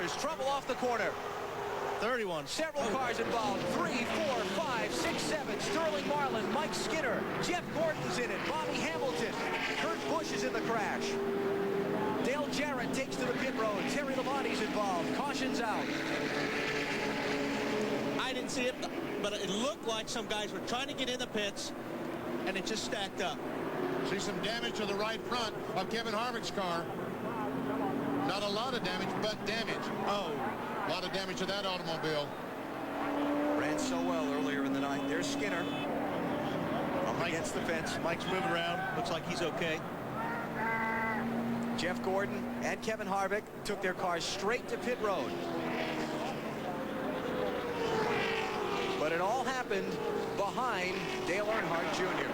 leaders. Trouble off the corner. 31. Several cars involved. 3, 4, 5, 6, 7. Sterling Marlin, Mike Skinner. Jeff Gordon's in it. Bobby Hamilton. Kurt Busch is in the crash. Dale Jarrett takes to the pit road. Terry Labonte's involved. Caution's out. I didn't see it, but it looked like some guys were trying to get in the pits, and it just stacked up. See some damage to the right front of Kevin Harvick's car. Not a lot of damage, but damage. Oh, a lot of damage to that automobile. Ran so well earlier in the night. There's Skinner. Up against the fence. Mike's moving around. Looks like he's okay. Jeff Gordon and Kevin Harvick took their cars straight to pit road. But it all happened behind Dale Earnhardt Jr.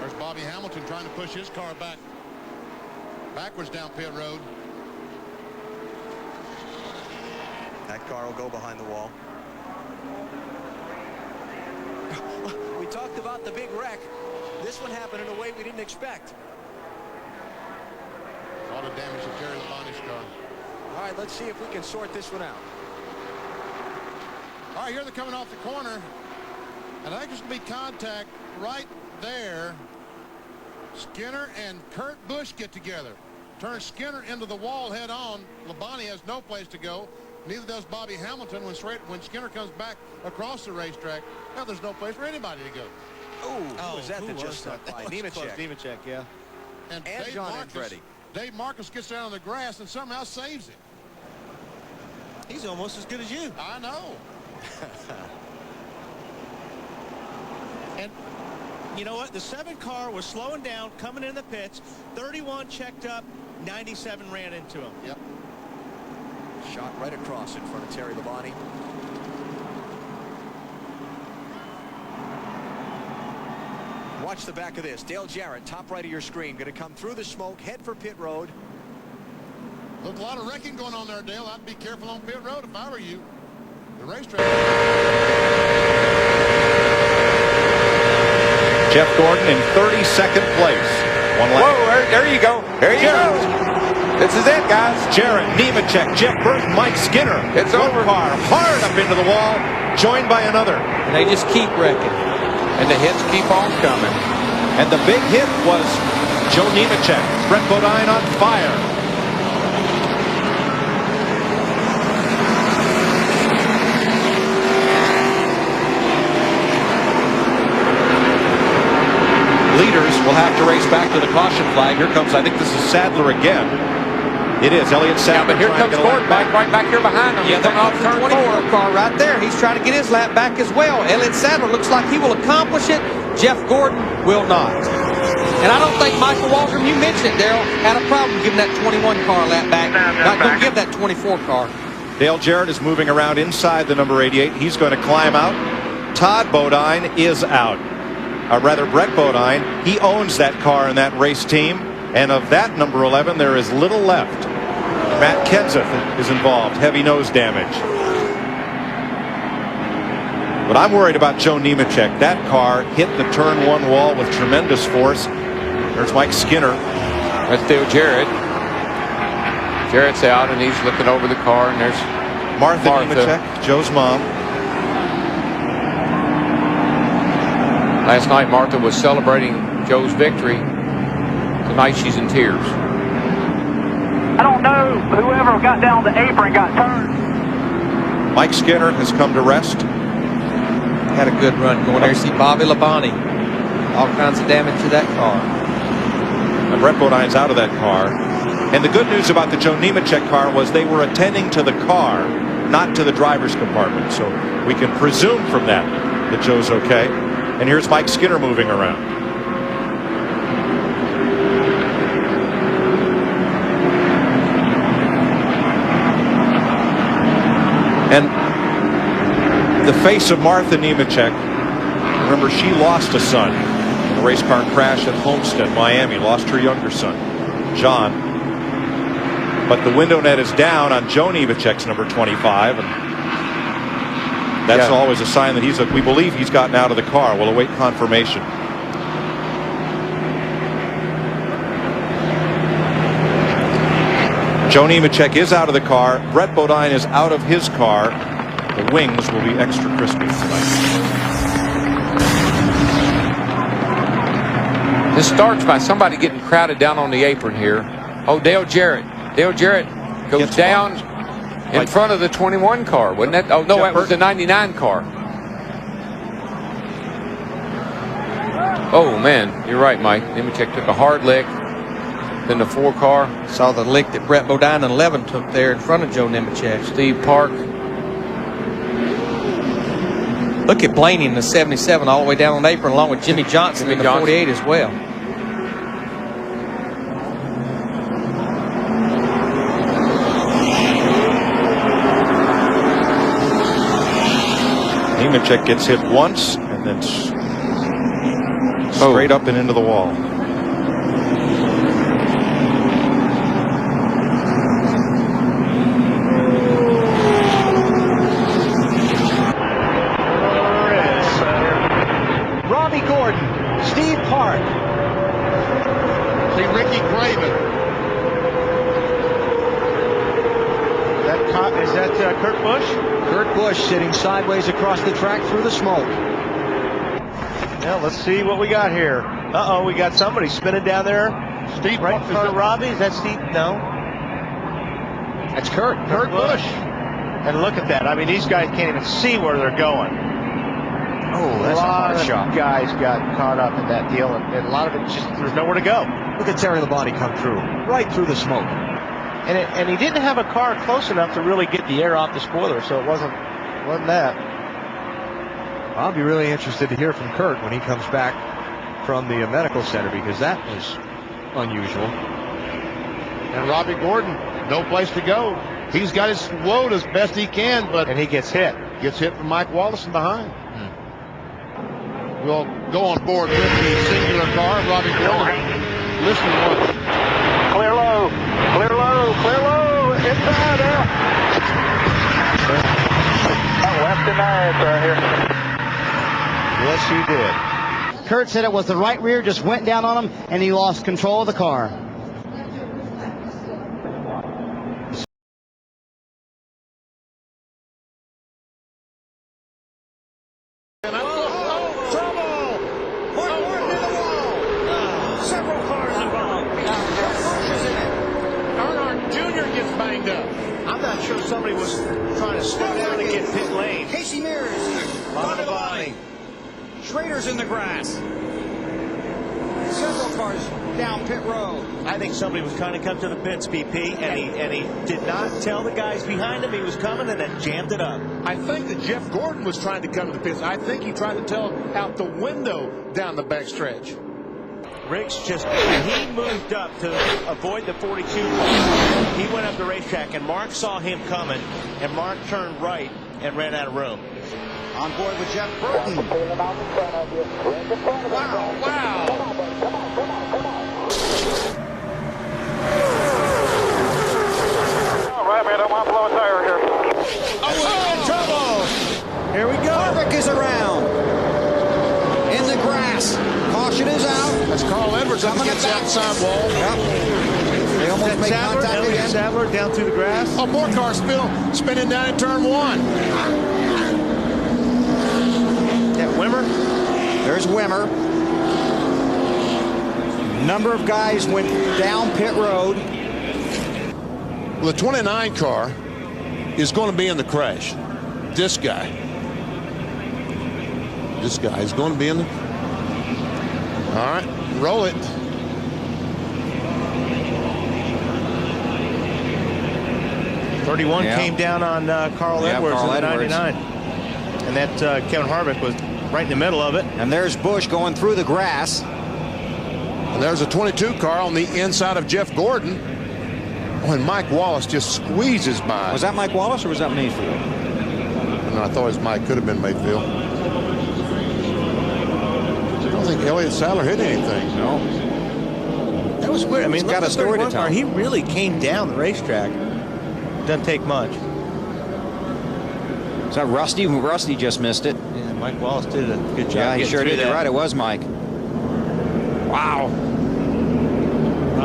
There's Bobby Hamilton trying to push his car backwards down pit road. That car will go behind the wall. We talked about the big wreck. This one happened in a way we didn't expect. A lot of damage to Terry Labonte's car. All right, let's see if we can sort this one out. All right, here they're coming off the corner. And I think there's going to be contact right there. Skinner and Kurt Busch get together. Turn Skinner into the wall head on. Labonte has no place to go. Neither does Bobby Hamilton when Skinner comes back across the racetrack. Now there's no place for anybody to go. Who was that just snuck by? Nemechek. Nemechek, yeah. And John Andretti. Dave Marcus gets down on the grass and somehow saves it. He's almost as good as you. I know. And you know what? The 7 car was slowing down, coming in the pits. 31 checked up. 97 ran into him. Yep. Shot right across in front of Terry Labonte. Watch the back of this. Dale Jarrett, top right of your screen, going to come through the smoke, head for pit road. Look, a lot of wrecking going on there, Dale. I'd be careful on pit road if I were you. The racetrack. Jeff Gordon in 32nd place. One lap. Whoa, there you go. There you go. This is it, guys. Jarrett, Nemechek, Jeff Burton, Mike Skinner. It's One over. car hard up into the wall, joined by another. And they just keep wrecking. And the hits keep on coming. And the big hit was Joe Nemechek. Brett Bodine on fire. Leaders will have to race back to the caution flag. Here comes, I think this is Sadler again. It is Elliott Sadler. Yeah, but here comes Gordon right back here behind him. Yeah, He's coming off turn 4. car right there. He's trying to get his lap back as well. Elliott Sadler looks like he will accomplish it. Jeff Gordon will not. And I don't think Michael Waltrip, you mentioned it, Darrell, had a problem giving that 21 car lap back. Not going to give that 24 car. Dale Jarrett is moving around inside the number 88. He's going to climb out. Todd Bodine is out. Rather, Brett Bodine. He owns that car and that race team. And of that number 11, there is little left. Matt Kenseth is involved. Heavy nose damage. But I'm worried about Joe Nemechek. That car hit the turn 1 wall with tremendous force. There's Mike Skinner. That's Dale Jarrett. Jarrett's out, and he's looking over the car, and there's Martha Nemechek, Joe's mom. Last night, Martha was celebrating Joe's victory. Tonight, she's in tears. I don't know. Whoever got down the apron got turned. Mike Skinner has come to rest. Had a good run going there. See Bobby Labonte. All kinds of damage to that car. And Brett Bodine's out of that car. And the good news about the Joe Nemechek car was they were attending to the car, not to the driver's compartment. So we can presume from that Joe's okay. And here's Mike Skinner moving around. And the face of Martha Nemechek, remember, she lost a son in a race car crash at Homestead, Miami. Lost her younger son, John. But the window net is down on Joe Nemechek's number 25. And that's always a sign that we believe he's gotten out of the car. We'll await confirmation. Joe Nemechek is out of the car. Brett Bodine is out of his car. The wings will be extra crispy tonight. This starts by somebody getting crowded down on the apron here. Oh, Dale Jarrett. Dale Jarrett goes Gets down in Like- front of the 21 car, wasn't that? Oh, no, that was the 99 car. Oh, man, you're right, Mike. Nemechek took a hard lick. Then the 4 car. Saw the lick that Brett Bodine and 11 took there in front of Joe Nemechek. Steve Park. Look at Blaney in the 77 all the way down on the apron, along with Jimmy Johnson in the 48 as well. Nemechek gets hit once and then straight up and into the wall. Robbie Gordon, Steve Park. See Ricky Craven. Is that Kurt Busch? Kurt Busch sitting sideways across the track through the smoke. Now let's see what we got here. Uh-oh, we got somebody spinning down there. Steve Right, Park. is it Robbie? Is that Steve? No. That's Kurt. Kurt Busch. And look at that. I mean, these guys can't even see where they're going. Oh, that's a hard shot. Guys got caught up in that deal, and a lot of it just, there's nowhere to go. Look at Terry Labonte come through, right through the smoke. And he didn't have a car close enough to really get the air off the spoiler, so it wasn't that. I'll be really interested to hear from Kurt when he comes back from the medical center, because that was unusual. And Robbie Gordon, no place to go. He's got his load as best he can, but And he gets hit. gets hit from Mike Wallace from behind. We'll go on board with the singular car, Robbie Gordon. Listen to what. Clear low. Clear low. Clear low. Inside out. Left and right right here. Yes, he did. Kurt said it was the right rear, just went down on him, and he lost control of the car. Earnhardt Jr. gets banged up. I'm not sure somebody was trying to slow down and get pit lane. Casey Mears, Bonavani. Schrader's in the grass. Several cars down pit road. I think somebody was trying to come to the pits, BP, and he did not tell the guys behind him he was coming, and then jammed it up. I think that Jeff Gordon was trying to come to the pits. I think he tried to tell out the window down the backstretch. Riggs he moved up to avoid the 42 car. He went up the racetrack, and Mark saw him coming, and Mark turned right and ran out of room. On board with Jeff Burton. Wow. Right, man, I want to blow a tire here. Trouble! Here we go. Harvick is around. In the grass. Caution is out. That's Carl Edwards up against the outside wall. Yep. They almost make contact Elliott again. Sadler down through the grass. Oh, more cars spinning down in turn 1. That Wimmer. There's Wimmer. Number of guys went down pit road. Well, the 29 car is going to be in the crash. This guy is going to be in the... All right, roll it. Came down on Carl Edwards Carl in the Edwards. 99. And that Kevin Harvick was right in the middle of it. And there's Busch going through the grass. And there's a 22 car on the inside of Jeff Gordon. Oh, and Mike Wallace just squeezes by. Was that Mike Wallace or was that Mayfield? No, I thought it was Mike. Could have been Mayfield. I don't think Elliott Sadler hit anything. No. That was weird. I mean, He's got a story to tell. He really came down the racetrack. Doesn't take much. Is that Rusty? Rusty just missed it. Yeah, Mike Wallace did a good job. Yeah, he getting sure through did. that. You're right. It was Mike. Wow.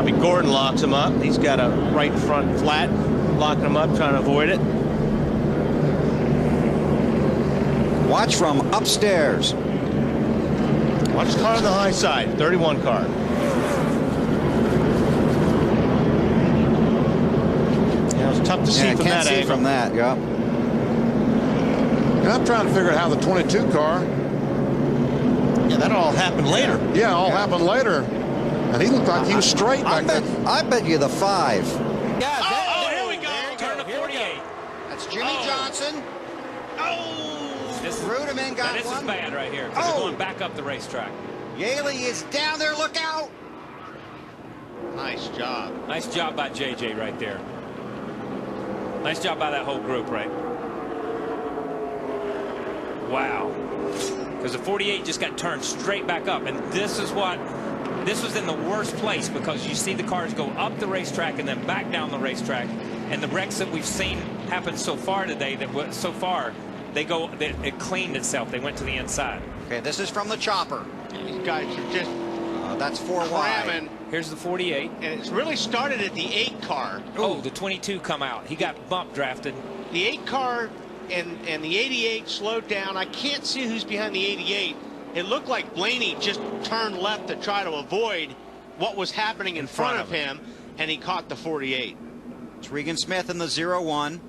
Bobby Gordon locks him up. He's got a right front flat, locking him up, trying to avoid it. Watch from upstairs. Watch his car on the high side, 31 car. Yeah, it was tough to see from that angle. From that, yeah. And I'm trying to figure out how the 22 car. Yeah, that all happened later. Yeah, all happened later. And he looked like he was straight back there. I bet you the 5. Oh, here we go. Turn to 48. That's Jimmy Johnson. Ruderman got this one. Is bad right here because they're going back up the racetrack. Yaley is down there. Look out. Nice job. Nice job by JJ right there. Nice job by that whole group, right? Wow. Because the 48 just got turned straight back up. And this was in the worst place because you see the cars go up the racetrack and then back down the racetrack. And the wrecks that we've seen happen so far today, it cleaned itself. They went to the inside. Okay, this is from the chopper. These guys are just that's 4 wide. Here's the 48. And it's really started at the 8 car. Oh, the 22 come out. He got bump drafted. The 8 car and the 88 slowed down. I can't see who's behind the 88. It looked like Blaney just turned left to try to avoid what was happening in front of him, and he caught the 48. It's Regan Smith in the 0-1.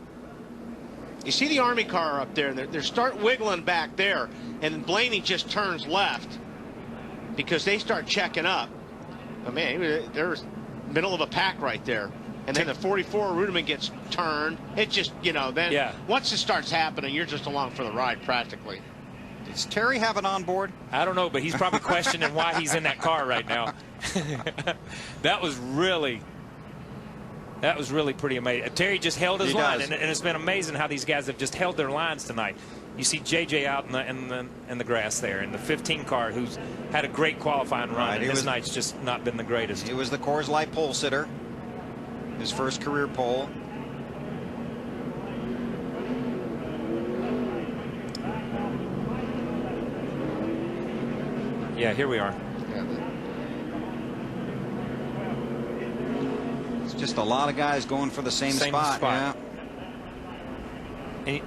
You see the Army car up there, and they're start wiggling back there, and Blaney just turns left because they start checking up. But man, there's middle of a pack right there. And then the 44 Ruderman gets turned. It just, then once it starts happening, you're just along for the ride practically. Does Terry have it on board? I don't know, but he's probably questioning why he's in that car right now. That was really pretty amazing. Terry just held his line, and it's been amazing how these guys have just held their lines tonight. You see JJ out in the grass there, and the 15 car who's had a great qualifying run, and this night's just not been the greatest. He was the Coors Light pole sitter, his first career pole. Yeah, here we are. It's just a lot of guys going for the same spot. Yeah.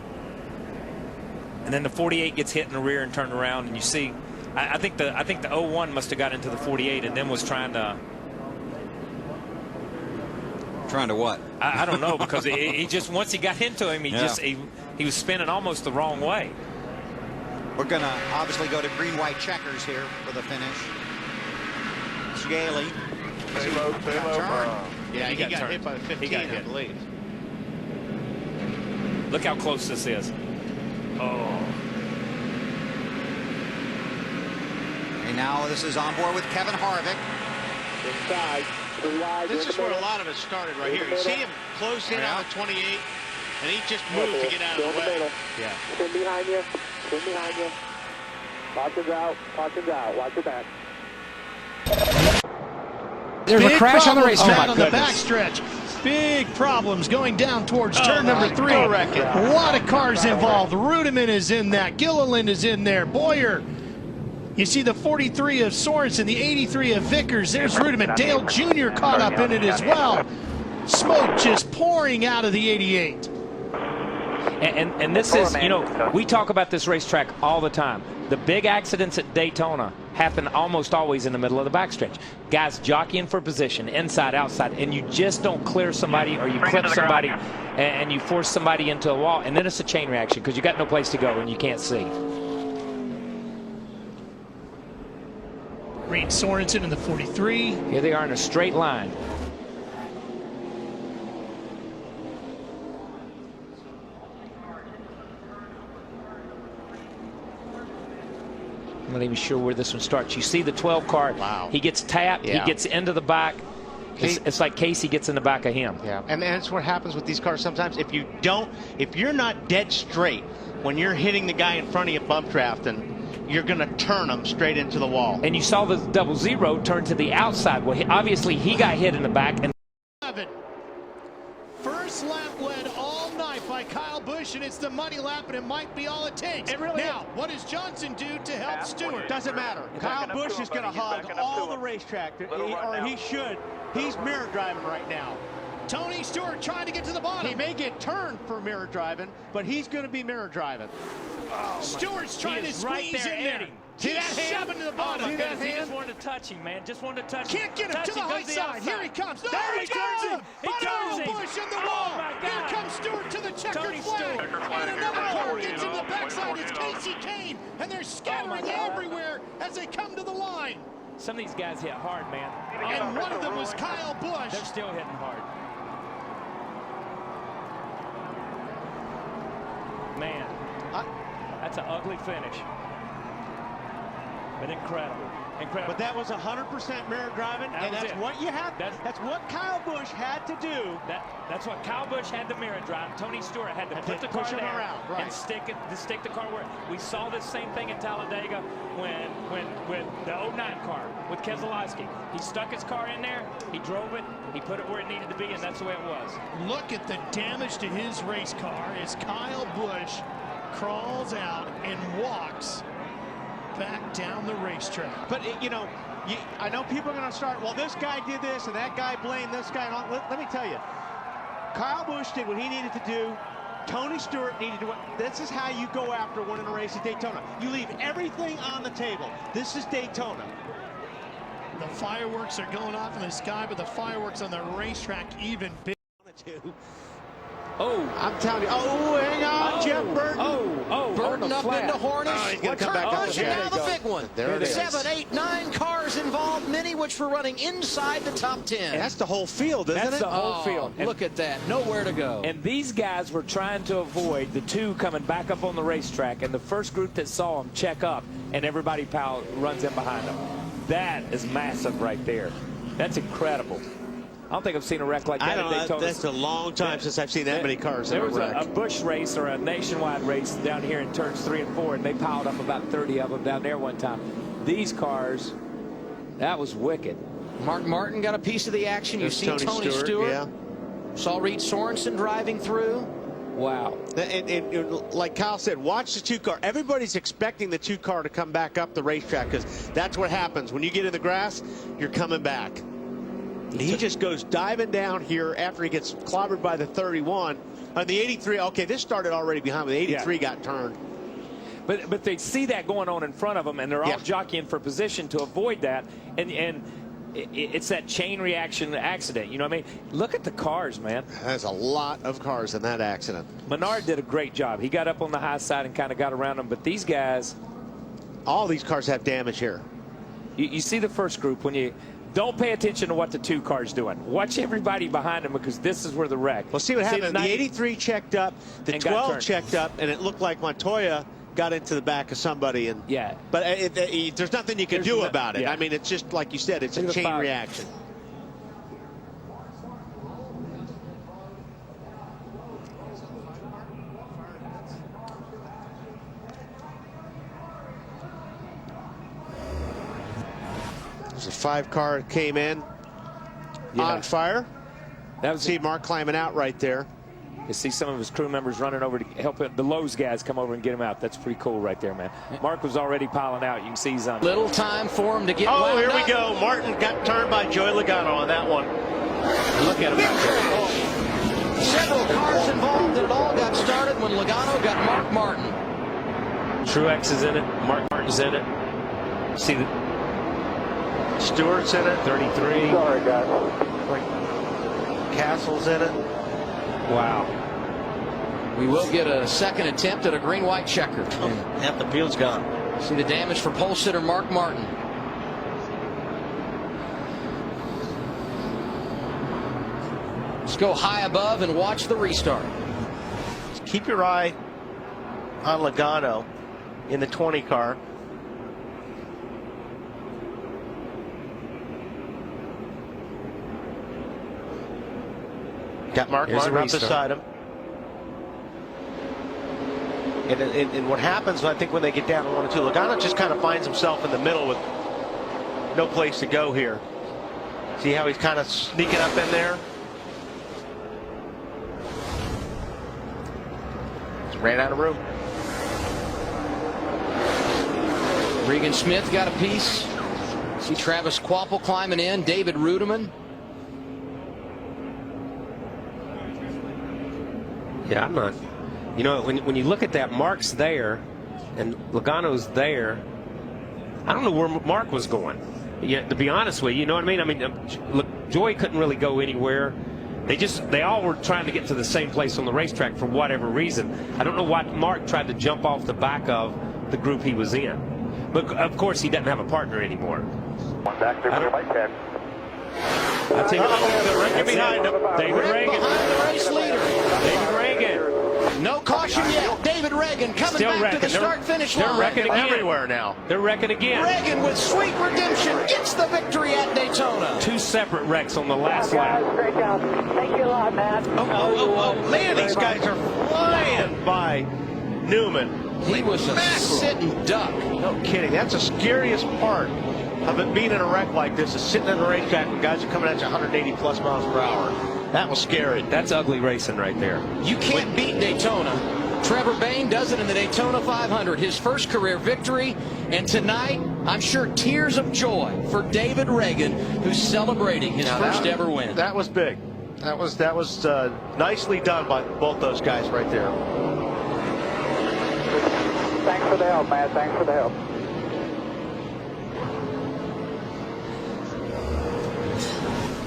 And then the 48 gets hit in the rear and turned around, and you see, I think the 01 must have got into the 48 and then was trying to. Trying to what? I don't know, because he just, once he got into him, he was spinning almost the wrong way. We're gonna obviously go to green-white checkers here for the finish. It's Yaley. Yeah, he got hit by the 15, I believe. Look how close this is. Oh. And now this is on board with Kevin Harvick. This is where a lot of it started right here. You see him close in on the 28, and he just moved to get out of the way. Yeah. Spin behind you. Spin behind you. Caution's out. Caution's out. Watch your back. There's a crash on the racetrack. On the backstretch. Big problems going down towards turn number 3. A lot of cars involved. Ruderman is in that. Gilliland is in there. Boyer. You see the 43 of Sorensen, the 83 of Vickers. There's Ruderman. Dale Jr. caught up in it as well. Smoke just pouring out of the 88. And this is, we talk about this racetrack all the time. The big accidents at Daytona happen almost always in the middle of the backstretch. Guys jockeying for position, inside, outside, and you just don't clear somebody, or you clip somebody and you force somebody into a wall, and then it's a chain reaction because you got no place to go and you can't see. Reed Sorensen in the 43. Here they are in a straight line. I'm not even sure where this one starts. You see the 12 car. Wow. He gets tapped. Yeah. He gets into the back. It's like Casey gets in the back of him. Yeah, and that's what happens with these cars sometimes. If you're not dead straight when you're hitting the guy in front of you bump drafting, you're going to turn them straight into the wall. And you saw the 00 turn to the outside. Well, obviously he got hit in the back. And First lap led all night by Kyle Busch, and it's the money lap, and it might be all it takes. Now, what does Johnson do to help Stewart? Doesn't matter. Kyle Busch is going to hog all the racetrack, or he should. He's mirror driving right now. Tony Stewart trying to get to the bottom. He may get turned for mirror driving, but he's going to be mirror driving. Oh, Stewart's trying to squeeze in there. See that hand? Shoving to the bottom. He just wanted to touch him, man. Just wanted to touch him. Can't get him to the high side. Here he comes. No, there he turns him. He turns him. Busch in the wall. Oh, my God. Here comes Stewart to the checkered flag. And another car gets in the backside. It's Casey Kane. And they're scattering everywhere as they come to the line. Some of these guys hit hard, man. And one of them was Kyle Busch. They're still hitting hard. Man, that's an ugly finish. But incredible. Incredible. But that was 100% mirror driving, and that's what you had. That's what Kyle Busch had to do. That's what Kyle Busch had to mirror drive. Tony Stewart had to put the car there and stick the car where. We saw this same thing in Talladega when with the 09 car with Keselowski. He stuck his car in there, he drove it, he put it where it needed to be, and that's the way it was. Look at the damage to his race car as Kyle Busch crawls out and walks back down the racetrack. But, I know people are going to start, well, this guy did this and that guy blamed this guy. Let me tell you, Kyle Busch did what he needed to do. Tony Stewart needed to. This is how you go after winning a race at Daytona. You leave everything on the table. This is Daytona. The fireworks are going off in the sky, but the fireworks on the racetrack even bigger. Oh, I'm telling you. Oh, hang on, Jeff Burton. Burton up into Hornish. He's going to come back up. And now the big one. There it is. 7, 8, 9 cars involved, many which were running inside the top 10. And that's the whole field, isn't it? That's the whole field. Look at that. Nowhere to go. And these guys were trying to avoid the two coming back up on the racetrack, and the first group that saw them check up, and everybody runs in behind them. That is massive right there. That's incredible. I don't think I've seen a wreck like that at Daytona. That's a long time since I've seen that many cars in a wreck. There was a Busch race or a nationwide race down here in turns 3 and 4, and they piled up about 30 of them down there one time. These cars, that was wicked. Mark Martin got a piece of the action. You see Tony Stewart. Yeah. Saw Reed Sorensen driving through. Wow. And like Kyle said, watch the 2 car. Everybody's expecting the 2 car to come back up the racetrack because that's what happens. When you get in the grass, you're coming back. He just goes diving down here after he gets clobbered by the 31. On the 83, okay, this started already behind, but the 83 got turned. But they see that going on in front of them, and they're all jockeying for position to avoid that. And it's that chain reaction accident. You know what I mean? Look at the cars, man. There's a lot of cars in that accident. Menard did a great job. He got up on the high side and kind of got around them. But these guys, all these cars have damage here. You see the first group when you. Don't pay attention to what the 2 cars doing. Watch everybody behind them because this is where the wreck. Well, see what happened. The 83 checked up, the 12 checked up, and it looked like Montoya got into the back of somebody. And but there's nothing you can do about it. Yeah. I mean, it's just like you said, it's a chain reaction. There's a 5 car came in on fire. That was see Mark climbing out right there. You see some of his crew members running over to help the Lowe's guys come over and get him out. That's pretty cool right there, man. Mark was already piling out. You can see he's on. Little time for him to get wound here up. We go. Martin got turned by Joey Logano on that one. Look at him out there. Several cars involved, and it all got started when Logano got Mark Martin. Truex is in it. Mark Martin's in it. See the Stewart's in it. 33. Sorry, guys. Castle's in it. Wow. We will get a second attempt at a green-white checker. Half the field's gone. See the damage for pole sitter Mark Martin. Let's go high above and watch the restart. Just keep your eye on Logano in the 20 car. Got Mark Martin right beside him. And what happens, I think, when they get down to 1 and 2, Logano just kind of finds himself in the middle with no place to go here. See how he's kind of sneaking up in there? ran out of room. Regan Smith got a piece. See Travis Kvapil climbing in. David Rudiman. Yeah, I'm not. You know, when you look at that, Mark's there and Logano's there. I don't know where Mark was going. Yeah, to be honest with you, you know what I mean? I mean, Joey couldn't really go anywhere. They all were trying to get to the same place on the racetrack for whatever reason. I don't know why Mark tried to jump off the back of the group he was in. But of course, he doesn't have a partner anymore. One back there, right 10. I tell you, they're right behind him. David Reagan. Behind the race leader. David Reagan. No caution yet. David Reagan coming Still back wrecking. to the start-finish line. They're wrecking again. Everywhere now. They're wrecking again. Reagan with sweet redemption gets the victory at Daytona. 2 separate wrecks on the last lap. Great job. Thank you a lot, Matt. Oh, man, these guys are flying by Newman. He was a sitting duck. No kidding. That's the scariest part of it being in a wreck like this, is sitting in the racetrack when guys are coming at you 180 plus miles per hour. That was scary. That's ugly racing right there. You can't beat Daytona. Trevor Bayne does it in the Daytona 500, his first career victory. And tonight, I'm sure tears of joy for David Reagan, who's celebrating his first ever win. That was big. That was nicely done by both those guys right there. Thanks for the help, Matt. Thanks for the help.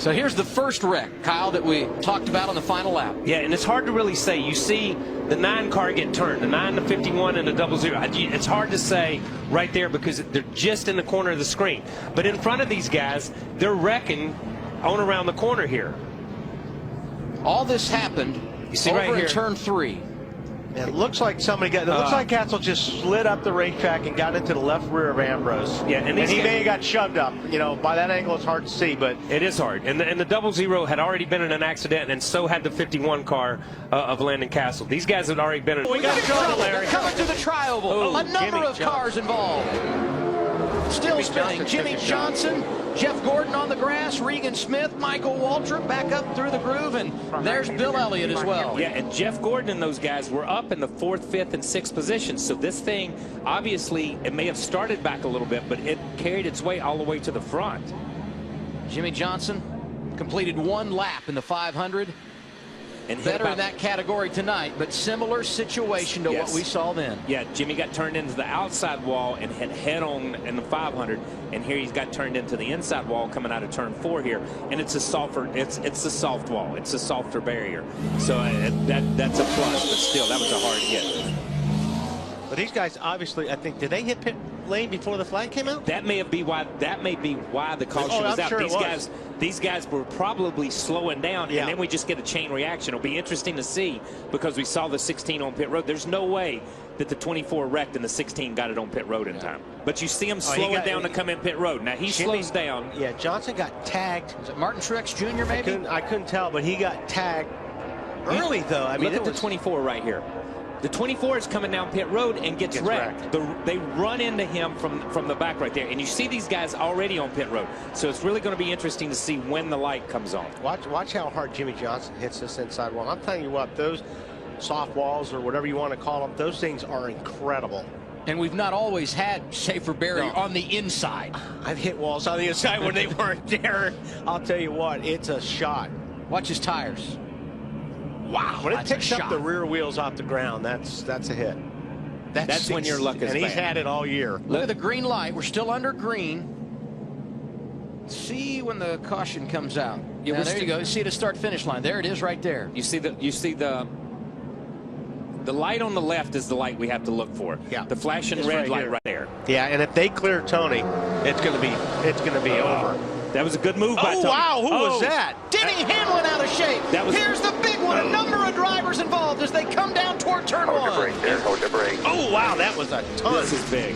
So here's the first wreck, Kyle, that we talked about on the final lap. Yeah, and it's hard to really say. You see the 9 car get turned, the 9, the 51, and the 00. It's hard to say right there because they're just in the corner of the screen. But in front of these guys, they're wrecking on around the corner here. All this happened over right here in turn 3. It looks like somebody got. It looks like Hatzel just slid up the racetrack and got into the left rear of Ambrose. Yeah, and he may have got shoved up. You know, by that angle, it's hard to see, but it is hard. And the 00 had already been in an accident, and so had the 51 car of Landon Castle. These guys had already been in. We got trouble, Larry. Coming to the tri-oval. A number of cars involved. Still spinning. Jimmy Johnson, Jeff Gordon on the grass, Regan Smith, Michael Waltrip back up through the groove, and there's Bill Elliott as well. Yeah, and Jeff Gordon and those guys were up in the 4th, 5th, and 6th positions. So this thing, obviously, it may have started back a little bit, but it carried its way all the way to the front. Jimmy Johnson completed 1 lap in the 500. And better in that category tonight, but similar situation to what we saw then. Yeah, Jimmy got turned into the outside wall and hit head on in the 500, and here he's got turned into the inside wall coming out of turn 4 here, and it's a softer, it's a soft wall, it's a softer barrier, so that's a plus, but still that was a hard hit. But these guys obviously, I think, did they hit pit lane before the flag came out? That may be why the caution was out. Sure these guys were probably slowing down, and then we just get a chain reaction. It'll be interesting to see because we saw the 16 on pit road. There's no way that the 24 wrecked and the 16 got it on pit road in time. But you see him slowing down to come in pit road. Now he slows down. Yeah, Johnson got tagged. Is it Martin Truex Jr. maybe? I couldn't tell, but he got tagged early though. I mean, look at the 24 right here. The 24 is coming down pit road and gets wrecked. They run into him from the back right there. And you see these guys already on pit road. So it's really going to be interesting to see when the light comes on. Watch how hard Jimmy Johnson hits this inside wall. I'm telling you what, those soft walls or whatever you want to call them, those things are incredible. And we've not always had safer barrier on the inside. I've hit walls on the inside when they weren't there. I'll tell you what, it's a shot. Watch his tires. Wow, when it picks up the rear wheels off the ground, that's a hit. That's when your luck is bad. And he's had it all year. Look at the green light. We're still under green. See when the caution comes out. Yeah, now, there you go. You see the start-finish line. There it is, right there. You see the light on the left is the light we have to look for. Yeah, the flashing red light right there. Yeah, and if they clear Tony, it's gonna be over. That was a good move by Tony. Oh, wow, who was that? Denny Hamlin out of shape. Here's the big one. A number of drivers involved as they come down toward turn 1. Hold your brake. Oh, wow, that was a ton. This is big.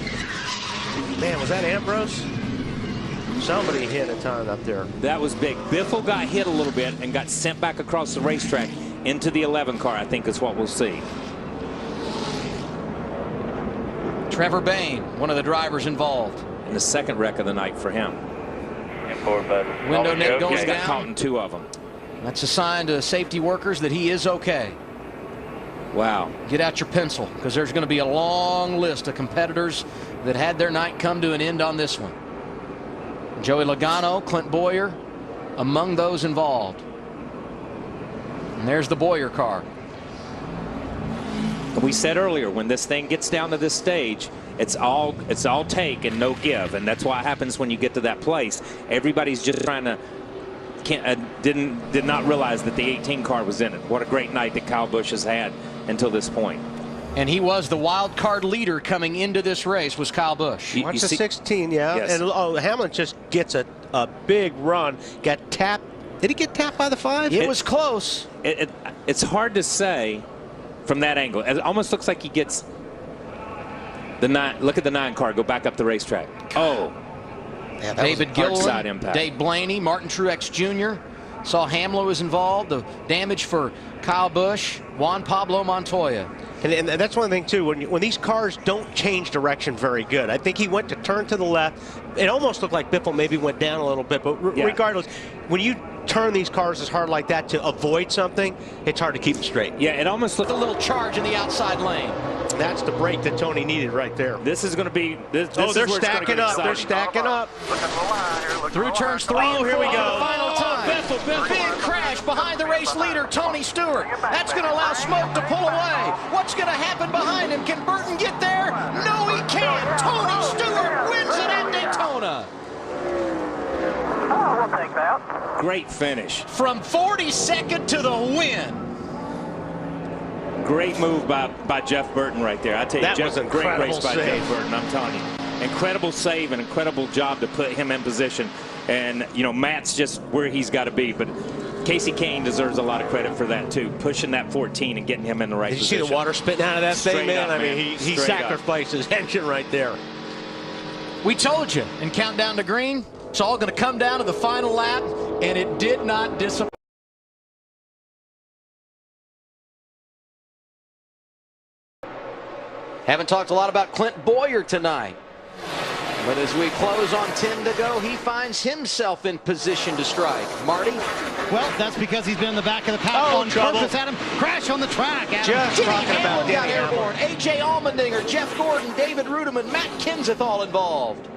Man, was that Ambrose? Somebody hit a ton up there. That was big. Biffle got hit a little bit and got sent back across the racetrack into the 11 car, I think is what we'll see. Trevor Bayne, one of the drivers involved. In the second wreck of the night for him. Window net goes down. Got caught in 2 of them. That's a sign to safety workers that he is okay. Wow. Get out your pencil, because there's going to be a long list of competitors that had their night come to an end on this one. Joey Logano, Clint Bowyer, among those involved. And there's the Bowyer car. We said earlier, when this thing gets down to this stage, it's all take and no give, and that's what happens when you get to that place. Everybody's just trying to did not realize that the 18 car was in it. What a great night that Kyle Busch has had until this point. And he was the wild card leader coming into this race, was Kyle Busch. Watch the 16, yeah. Yes. And Hamlin just gets a big run. Got tapped. Did he get tapped by the 5? It was close. It's hard to say from that angle. It almost looks like he gets the 9. Look at the 9 car go back up the racetrack. Oh. Yeah, David Gilliland, Dave Blaney, Martin Truex Jr. Saw Hamlin was involved. The damage for Kyle Busch, Juan Pablo Montoya. And that's one thing, too, when these cars don't change direction very good. I think he went to turn to the left. It almost looked like Biffle maybe went down a little bit. But regardless, when you turn these cars as hard like that to avoid something, it's hard to keep them straight. Yeah, it almost looked a little charge in the outside lane. That's the break that Tony needed right there. This is going to be. They're stacking up. They're stacking up. Through turns 3 and 4 here we go. For the final time. Biffle. Big crash behind the race leader, Tony Stewart. That's going to allow Smoke to pull away. What's going to happen behind him? Can Burton get there? No, he can't. Tony Stewart wins it at Daytona. Oh, we'll take that. Great finish. From 42nd to the win. Great move by Jeff Burton right there. I tell you, that was a great race by save. Jeff Burton. I'm telling you, incredible save, an incredible job to put him in position. And you know, Matt's just where he's got to be, but Casey Kane deserves a lot of credit for that too, pushing that 14 and getting him in the right position. Did you see the water spitting out of that thing, man? I mean, he sacrificed his engine right there. We told you in Countdown to Green, it's all going to come down to the final lap, and it did not disappoint. Haven't talked a lot about Clint Bowyer tonight. But as we close on 10 to go, he finds himself in position to strike. Marty? Well, that's because he's been in the back of the pack on purpose, Adam. Crash on the track, Adam. Just talking about got airborne. A.J. Allmendinger, Jeff Gordon, David Rudiman, Matt Kenseth all involved.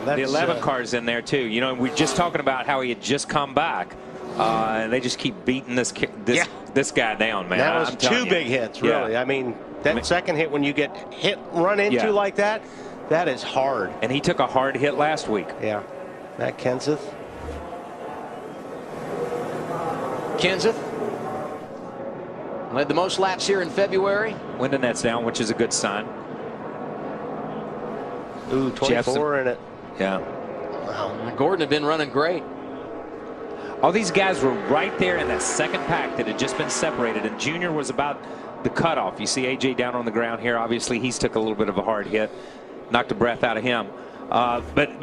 The 11 car's in there too. You know, we're just talking about how he had just come back. And they just keep beating this guy down, man. That was 2 big hits, really. Yeah. I mean, that second hit, when you get run into like that, that is hard. And he took a hard hit last week. Yeah. Matt Kenseth. Kenseth led the most laps here in February. Window net's down, which is a good sign. Ooh, 24 in it. Yeah. Wow. Gordon had been running great. All these guys were right there in that second pack that had just been separated, and Junior was about the cutoff. You see AJ down on the ground here. Obviously, he's took a little bit of a hard hit, knocked the breath out of him. But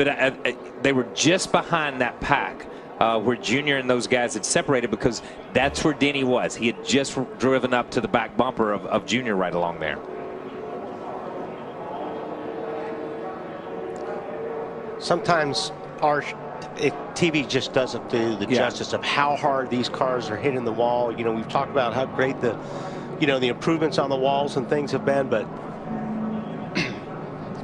they were just behind that pack where Junior and those guys had separated, because that's where Denny was. He had just driven up to the back bumper of Junior right along there. Sometimes TV just doesn't do the justice of how hard these cars are hitting the wall. You know, we've talked about how great the improvements on the walls and things have been, but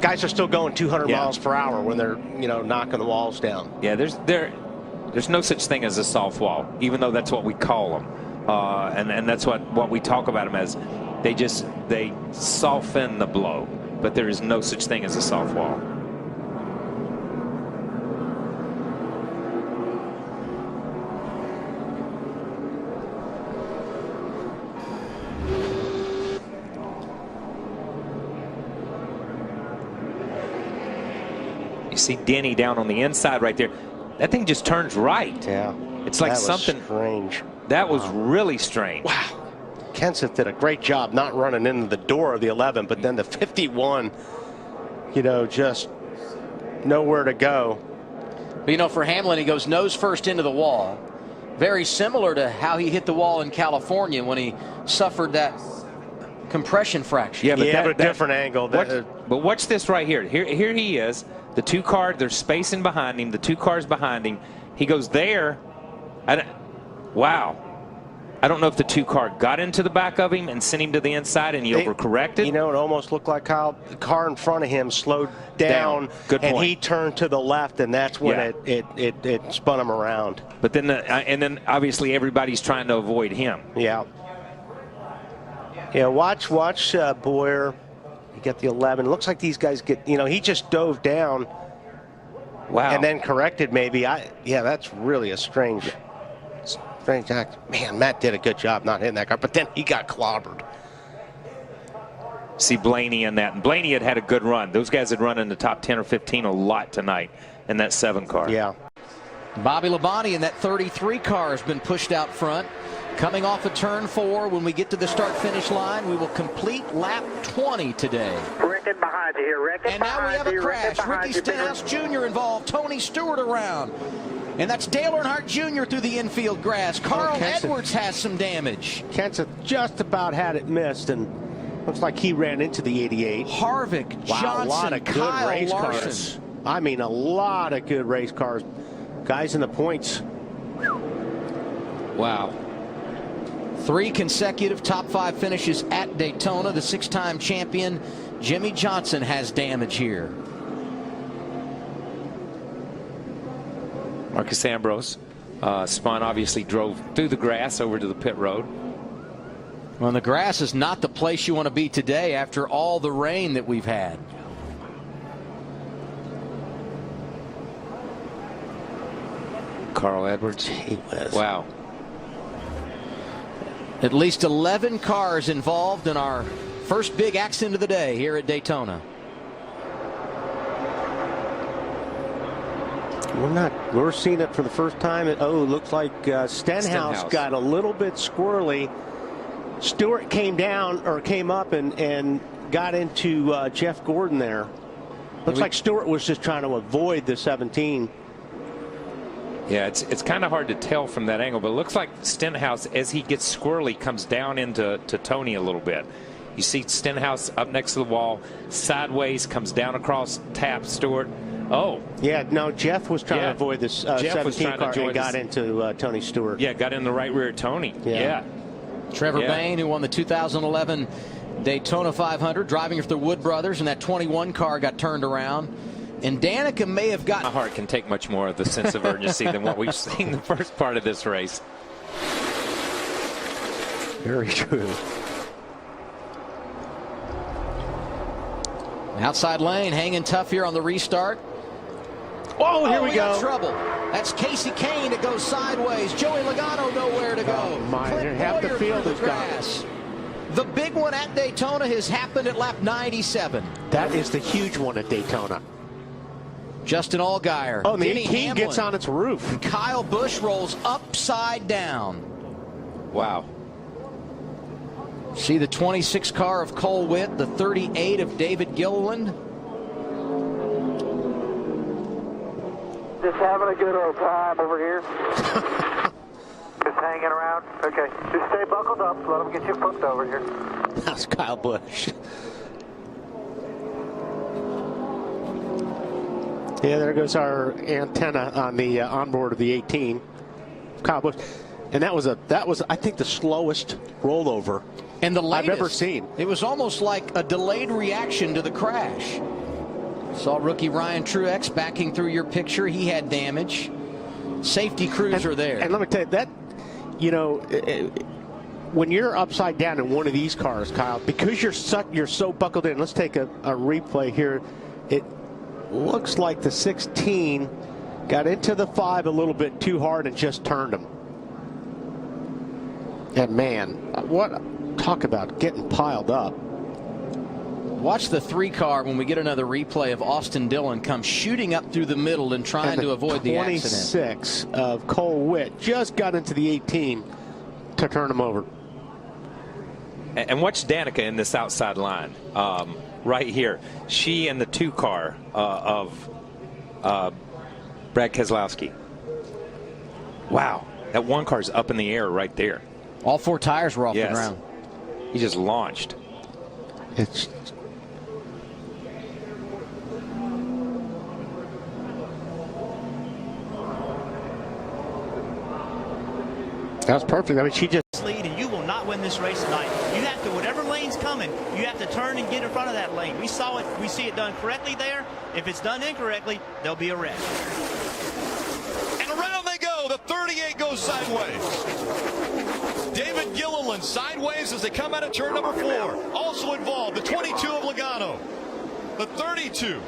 guys are still going 200 miles per hour when they're, knocking the walls down. Yeah, there's no such thing as a soft wall, even though that's what we call them. And that's what we talk about them as. They soften the blow, but there is no such thing as a soft wall. You see Denny down on the inside right there. That thing just turns right. Yeah. It's like that was something strange. That was really strange. Wow. Kenseth did a great job not running into the door of the 11, but then the 51, just nowhere to go. But for Hamlin, he goes nose first into the wall. Very similar to how he hit the wall in California when he suffered that compression fracture. Yeah, but a different angle. But watch this right here. Here he is. The 2 cars, there's spacing behind him. The 2 cars behind him. He goes there. Wow. I don't know if the 2 car got into the back of him and sent him to the inside and he overcorrected. You know, it almost looked like Kyle, the car in front of him slowed down. Good point. And he turned to the left, and that's when it spun him around. But then, and then obviously everybody's trying to avoid him. Yeah. Yeah, watch Bowyer. You get the 11. It looks like these guys get, he just dove down. Wow. And then corrected maybe. Yeah, that's really a strange act. Man, Matt did a good job not hitting that car, but then he got clobbered. See Blaney in that. And Blaney had a good run. Those guys had run in the top 10 or 15 a lot tonight in that 7 car. Yeah. Bobby Labonte in that 33 car has been pushed out front. Coming off of turn 4, when we get to the start-finish line, we will complete lap 20 today. Rickon behind you here, Rickon. And now we have a crash. Ricky Stenhouse Jr. involved. Tony Stewart around. And that's Dale Earnhardt Jr. through the infield grass. Carl Edwards has some damage. Kenseth just about had it missed, and looks like he ran into the 88. Harvick, Johnson, a lot of good Kyle race Larson. cars. I mean, a lot of good race cars. Guys in the points. Wow. 3 consecutive top 5 finishes at Daytona. The 6-time champion, Jimmy Johnson, has damage here. Marcus Ambrose spun, obviously drove through the grass over to the pit road. Well, the grass is not the place you want to be today after all the rain that we've had. Carl Edwards. Wow. At least 11 cars involved in our first big accident of the day here at Daytona. We're seeing it for the first time. It looks like Stenhouse got a little bit squirrely. Stewart came up and got into Jeff Gordon there. Looks like Stewart was just trying to avoid the 17. Yeah, it's kind of hard to tell from that angle, but it looks like Stenhouse, as he gets squirrely, comes down into Tony a little bit. You see Stenhouse up next to the wall, sideways, comes down across, taps Stewart. Oh. Yeah, no, Jeff was trying to avoid this 17 car and got into Tony Stewart. Yeah, got in the right rear of Tony. Yeah. Trevor Bayne, who won the 2011 Daytona 500, driving for the Wood Brothers, and that 21 car got turned around. And Danica may have gotten... My heart can take much more of the sense of urgency than what we've seen the first part of this race. Very true. Outside lane, hanging tough here on the restart. Oh, here we go. Got trouble. That's Casey Kane that goes sideways. Joey Logano nowhere to go. Oh, my. Half the field is gone. The big one at Daytona has happened at lap 97. That is the huge one at Daytona. Justin Allgaier. Oh, the 18 gets on its roof. And Kyle Busch rolls upside down. Wow. See the 26 car of Cole Witt, the 38 of David Gilliland. Just having a good old time over here. Just hanging around. Okay. Just stay buckled up. Let them get you hooked over here. That's Kyle Busch. Yeah, there goes our antenna on the onboard of the 18. Kyle Busch. And that was I think the slowest rollover and the latest I've ever seen. It was almost like a delayed reaction to the crash. Saw rookie Ryan Truex backing through your picture. He had damage. Safety crews are there. And let me tell you that, when you're upside down in one of these cars, Kyle, because you're so buckled in. Let's take a replay here. It looks like the 16 got into the 5 a little bit too hard and just turned him. And man, talk about getting piled up. Watch the 3 car when we get another replay of Austin Dillon come shooting up through the middle and trying to avoid the accident. 26 of Cole Witt just got into the 18 to turn him over. And watch Danica in this outside line right here. She and the 2 car of Brad Keselowski. Wow, that 1 car's up in the air right there. All 4 tires were off the ground. He just launched. That was perfect. I mean, she just this race tonight. You have to, whatever lane's coming, you have to turn and get in front of that lane. We saw it. We see it done correctly there. If it's done incorrectly, there'll be a wreck. And around they go. The 38 goes sideways. David Gilliland sideways as they come out of turn number 4. Also involved, the 22 of Logano. The 32.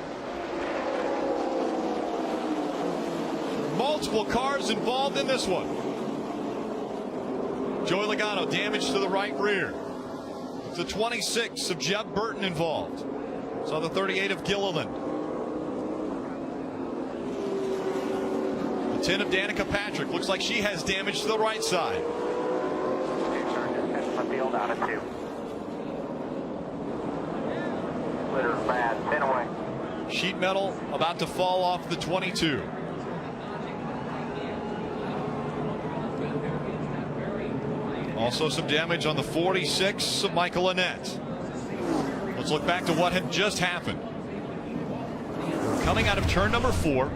Multiple cars involved in this one. Joey Logano damage to the right rear. The 26 of Jeb Burton involved. So the 38 of Gilliland. The 10 of Danica Patrick. Looks like she has damage to the right side. Field out of 2. Litter's bad. 10 away. Sheet metal about to fall off the 22. Also some damage on the 46 of Michael Annett. Let's look back to what had just happened. Coming out of turn number 4.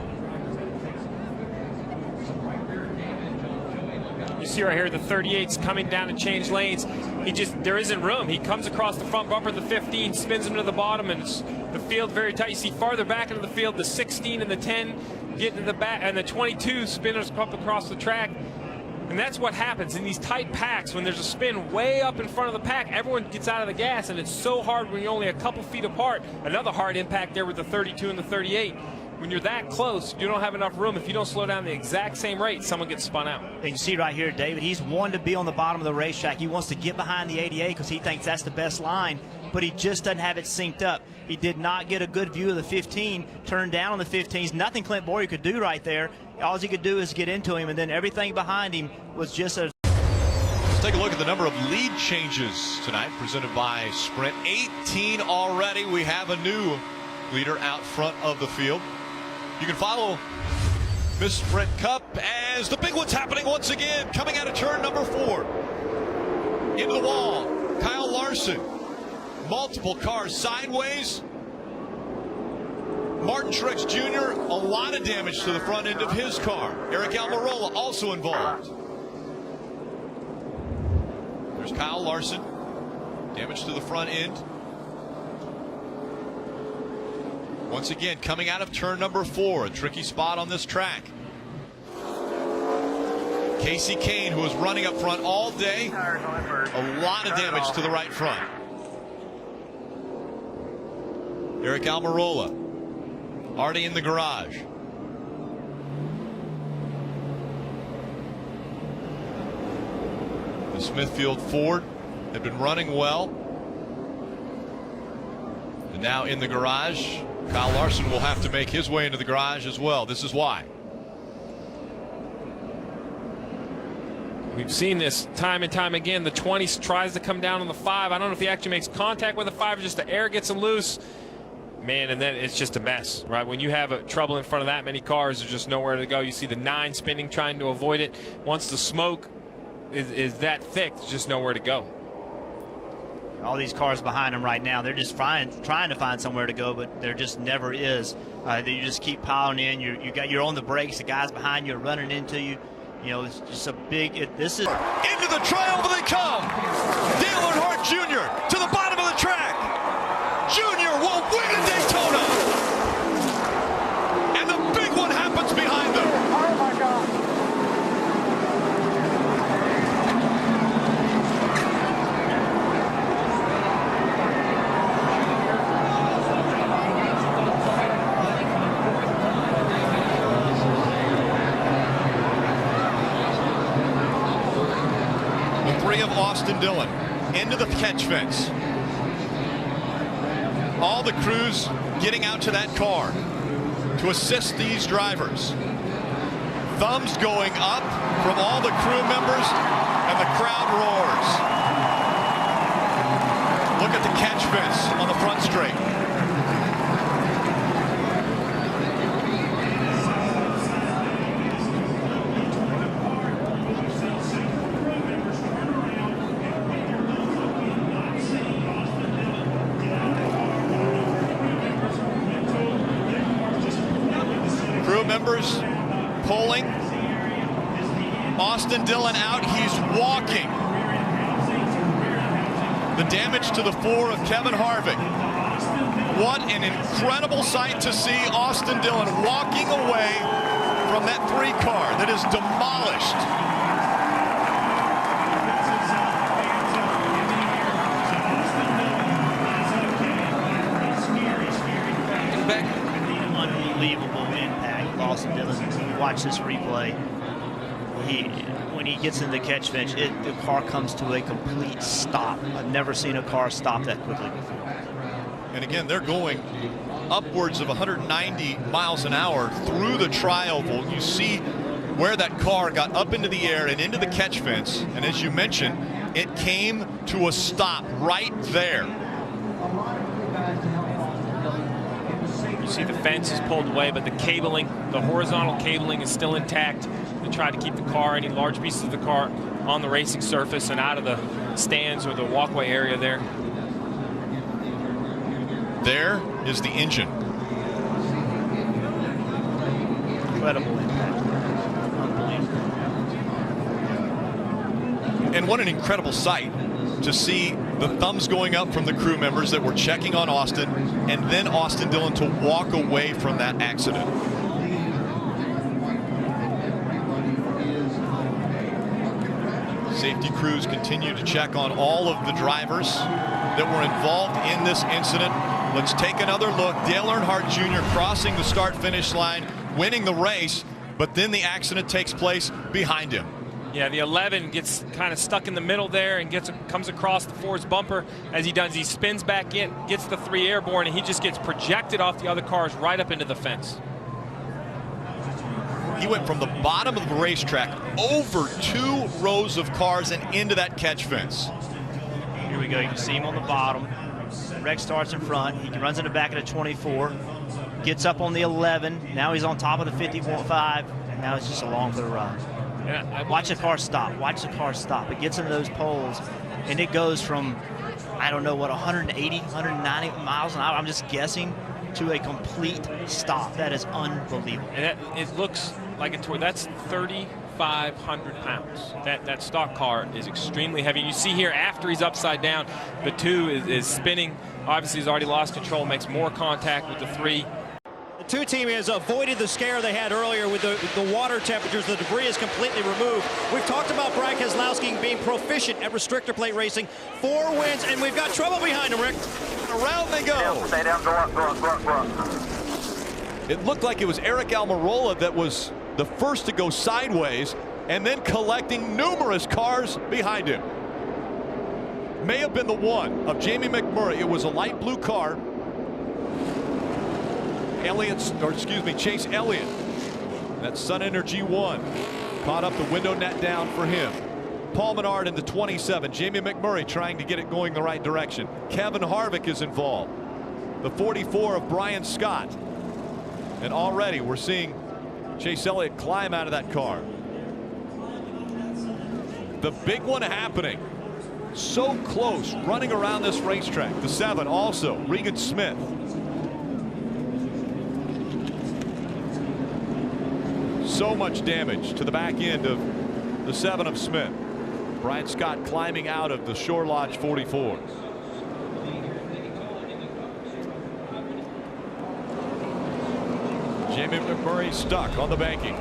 You see right here, the 38's coming down to change lanes. There isn't room. He comes across the front bumper of the 15, spins him to the bottom, and it's the field very tight. You see farther back into the field, the 16 and the 10 get into the back, and the 22 spinners up across the track. And that's what happens in these tight packs. When there's a spin way up in front of the pack, everyone gets out of the gas, and it's so hard when you're only a couple feet apart. Another hard impact there with the 32 and the 38. When you're that close, you don't have enough room. If you don't slow down the exact same rate, someone gets spun out. And you see right here, David, he's wanting to be on the bottom of the racetrack. He wants to get behind the 88 because he thinks that's the best line, but he just doesn't have it synced up. He did not get a good view of the 15, turned down on the 15s. Nothing Clint Bowyer could do right there. All he could do is get into him, and then everything behind him was just a... Let's take a look at the number of lead changes tonight presented by Sprint. 18 already. We have a new leader out front of the field. You can follow Miss Sprint Cup as the big one's happening once again. Coming out of turn number 4. Into the wall. Kyle Larson. Multiple cars sideways. Martin Truex Jr., a lot of damage to the front end of his car. Eric Almirola also involved. There's Kyle Larson. Damage to the front end. Once again, coming out of turn number 4, a tricky spot on this track. Casey Kane, who was running up front all day, a lot of damage to the right front. Eric Almirola, already in the garage. The Smithfield Ford had been running well. And now in the garage, Kyle Larson will have to make his way into the garage as well. This is why. We've seen this time and time again. The 20 tries to come down on the 5. I don't know if he actually makes contact with the 5 or just the air gets him loose. Man, and then it's just a mess, right? When you have trouble in front of that many cars, there's just nowhere to go. You see the 9 spinning, trying to avoid it. Once the smoke is that thick, there's just nowhere to go. All these cars behind them right now, they're just trying to find somewhere to go, but there just never is. You just keep piling in. You're on the brakes. The guys behind you are running into you. You know, it's just a big. This is into the triumph they come. Dale Earnhardt Jr. to the bottom of the track. Jr. will win at Daytona, and the big one happens behind them. Oh my God! Of Austin Dillon into the catch fence. All the crews getting out to that car to assist these drivers. Thumbs going up from all the crew members, and the crowd roars. Look at the catch fence on the front straight. Members pulling. Austin Dillon out. He's walking. the damage to the 4 of Kevin Harvick. What an incredible sight to see Austin Dillon walking away from that 3 car that is demolished. Unbelievable impact, Austin Dillon. You watch this replay. When he gets in the catch bench, the car comes to a complete stop. I've never seen a car stop that quickly before. And again, they're going upwards of 190 miles an hour through the tri-oval. You see where that car got up into the air and into the catch fence. And as you mentioned, it came to a stop right there. You see the fence is pulled away, but the cabling, the horizontal cabling is still intact. They try to keep the car, any large pieces of the car, on the racing surface and out of the stands or the walkway area there. There is the engine. Incredible impact. Unbelievable. And what an incredible sight to see the thumbs going up from the crew members that were checking on Austin, and then Austin Dillon to walk away from that accident. Safety crews continue to check on all of the drivers that were involved in this incident. Let's take another look. Dale Earnhardt Jr. crossing the start-finish line, winning the race, but then the accident takes place behind him. Yeah, the 11 gets kind of stuck in the middle there and comes across the 4's bumper. As he does, he spins back in, gets the 3 airborne, and he just gets projected off the other cars right up into the fence. He went from the bottom of the racetrack over 2 rows of cars and into that catch fence. Here we go. You can see him on the bottom. Rex starts in front. He runs in the back of the 24. Gets up on the 11. Now he's on top of the 55. Now it's just along for the ride. Watch the car stop. Watch the car stop. It gets into those poles, and it goes from, I don't know what, 180, 190 miles an hour, I'm just guessing, to a complete stop. That is unbelievable. And it looks like that's 3,500 pounds. That stock car is extremely heavy. You see here, after he's upside down, the 2 is spinning. Obviously, he's already lost control, makes more contact with the 3. The 2 team has avoided the scare they had earlier with the water temperatures. The debris is completely removed. We've talked about Brad Keselowski being proficient at restrictor plate racing. 4 wins, and we've got trouble behind him, Rick. Around they go. Stay down, go up, go up, go up, go up. It looked like it was Eric Almirola that was the first to go sideways and then collecting numerous cars behind him. May have been the one of Jamie McMurray. It was a light blue car. Chase Elliott. That Sun Energy 1 caught up the window net down for him. Paul Menard in the 27. Jamie McMurray trying to get it going the right direction. Kevin Harvick is involved. The 44 of Brian Scott. And already we're seeing Chase Elliott climb out of that car. The big one happening. So close, running around this racetrack. The 7 also, Regan Smith. So much damage to the back end of the 7 of Smith. Brian Scott climbing out of the Shore Lodge 44. Jamie McMurray stuck on the banking.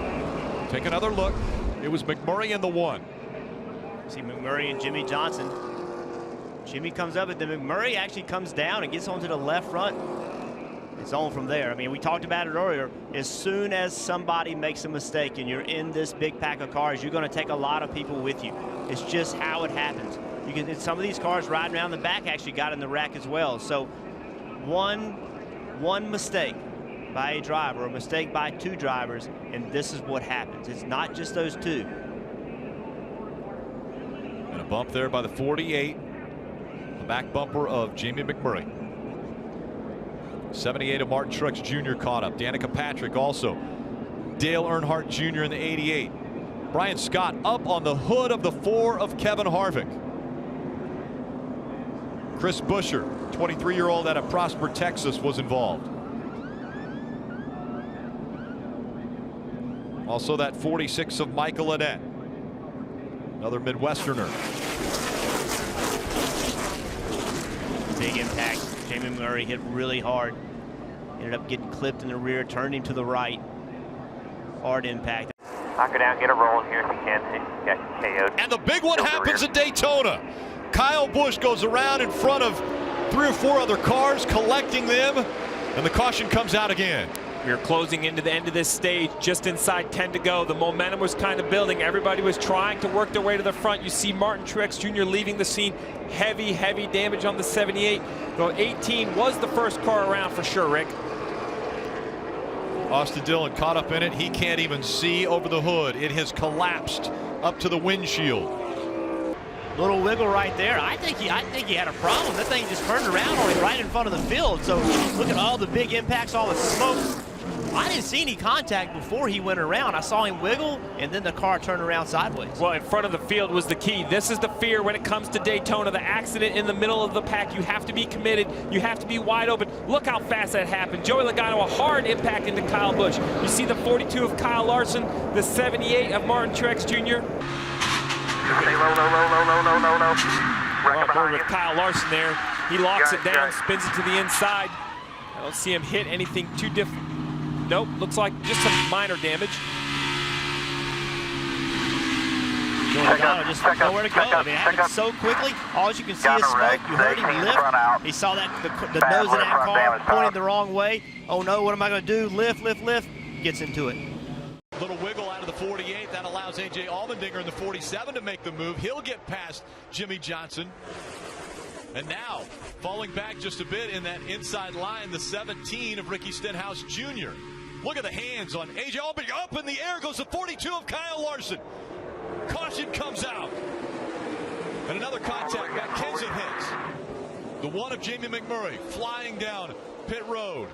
Take another look. It was McMurray in the 1. See McMurray and Jimmy Johnson. Jimmy comes up, but then McMurray actually comes down and gets onto the left front. It's on from there. I mean, we talked about it earlier. As soon as somebody makes a mistake and you're in this big pack of cars, you're going to take a lot of people with you. It's just how it happens. Some of these cars riding around the back actually got in the wreck as well. So one mistake by a driver, a mistake by 2 drivers, and this is what happens. It's not just those 2. And a bump there by the 48. The back bumper of Jamie McMurray. 78 of Martin Truex Jr. caught up. Danica Patrick also. Dale Earnhardt Jr. in the 88. Brian Scott up on the hood of the 4 of Kevin Harvick. Chris Buescher, 23-year-old out of Prosper, Texas, was involved. Also that 46 of Michael Annett, another Midwesterner. Big impact. Jamie Murray hit really hard. Ended up getting clipped in the rear, turned him to the right. Hard impact. Knock her down, get her rolling here if you can. Got KO'd. And the big one happens at Daytona. Kyle Busch goes around in front of 3 or 4 other cars, collecting them, and the caution comes out again. We're closing into the end of this stage, just inside 10 to go. The momentum was kind of building. Everybody was trying to work their way to the front. You see Martin Truex Jr. leaving the scene. Heavy, heavy damage on the 78. Though 18 was the first car around for sure, Rick. Austin Dillon caught up in it. He can't even see over the hood. It has collapsed up to the windshield. Little wiggle right there. I think he had a problem. That thing just turned around on him right in front of the field. So look at all the big impacts, all the smoke. I didn't see any contact before he went around. I saw him wiggle, and then the car turned around sideways. Well, in front of the field was the key. This is the fear when it comes to Daytona. The accident in the middle of the pack. You have to be committed. You have to be wide open. Look how fast that happened. Joey Logano, a hard impact into Kyle Busch. You see the 42 of Kyle Larson, the 78 of Martin Truex Jr. Stay low. Well, with Kyle Larson there, he locks it down, spins it to the inside. I don't see him hit anything too different. Nope, looks like just some minor damage. Logano just nowhere to go. I mean, it happened so quickly. All you can see is smoke. You heard him lift. He saw that the nose of that car pointing the wrong way. Oh no, what am I going to do? Lift. Gets into it. Little wiggle out of the 48. That allows A.J. Allmendinger in the 47 to make the move. He'll get past Jimmy Johnson. And now, falling back just a bit in that inside line, the 17 of Ricky Stenhouse Jr. Look at the hands on A.J. Allmendinger. Up in the air goes the 42 of Kyle Larson. Caution comes out. And another contact. Matt Kenseth hits. The one of Jamie McMurray flying down pit road.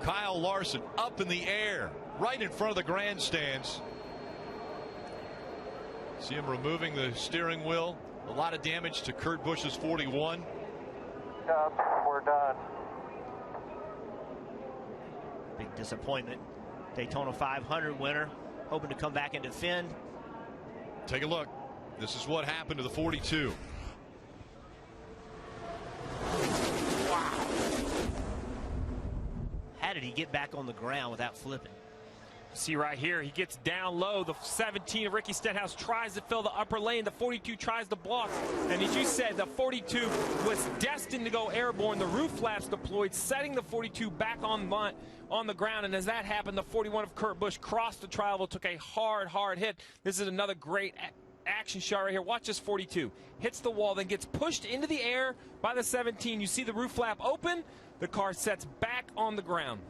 Kyle Larson up in the air, right in front of the grandstands. See him removing the steering wheel. A lot of damage to Kurt Busch's 41. We're done. Big disappointment. Daytona 500 winner, hoping to come back and defend. Take a look. This is what happened to the 42. How did he get back on the ground without flipping? See right here, he gets down low. The 17 of Ricky Stenhouse tries to fill the upper lane. The 42 tries to block. And as you said, the 42 was destined to go airborne. The roof flaps deployed, setting the 42 back on the ground. And as that happened, the 41 of Kurt Busch crossed the tri-oval, took a hard hit. This is another great action shot right here. Watch this 42. Hits the wall, then gets pushed into the air by the 17. You see the roof flap open. The car sets back on the ground.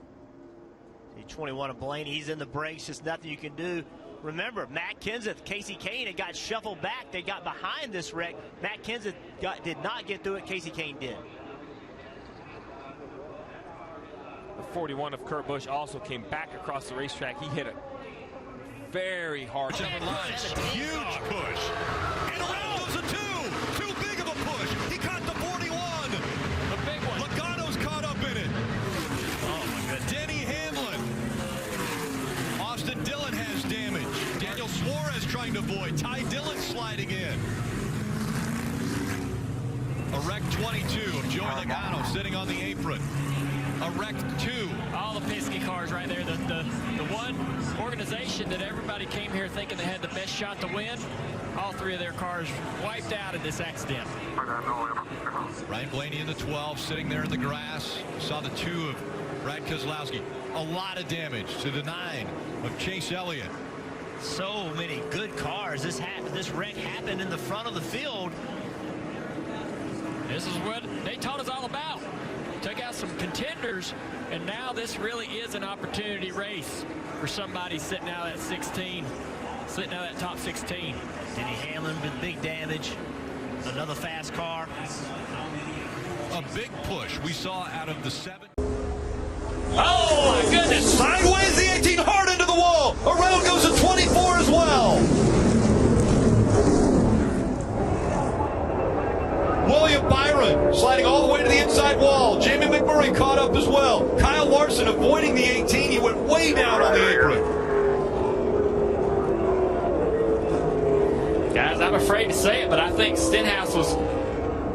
21 of Blaney, he's in the brakes, just nothing you can do. Remember, Matt Kenseth, Casey Kane had got shuffled back. They got behind this wreck. Matt Kenseth did not get through it. Casey Kane did. The 41 of Kurt Busch also came back across the racetrack. He hit it very hard. Huge push. And around goes a 2. Too big of a push. He caught the 41. The big one. Logano's caught up in it. Oh my goodness. Denny Hamlin. Austin Dillon has damage. Daniel Suarez trying to avoid. Ty Dillon sliding in. A wreck 22 of Joey Logano sitting on the apron. A wreck 2. All the Penske cars right there. The one organization that everybody came here thinking they had the best shot to win. All 3 of their cars wiped out in this accident. Ryan Blaney in the 12, sitting there in the grass. Saw the 2 of Brad Keselowski. A lot of damage to the 9 of Chase Elliott. So many good cars. This wreck happened in the front of the field. This is what Daytona's all about. Took out some contenders, and now this really is an opportunity race for somebody sitting out at 16, sitting out at top 16. Denny Hamlin with big damage. Another fast car. A big push we saw out of the 7. Oh my goodness! Sideways the 18, hard into the wall. Around goes a 24 as well. William Byron sliding all the way to the inside wall. Jamie McMurray caught up as well. Kyle Larson avoiding the 18. He went way down on the apron. afraid to say it, but I think Stenhouse was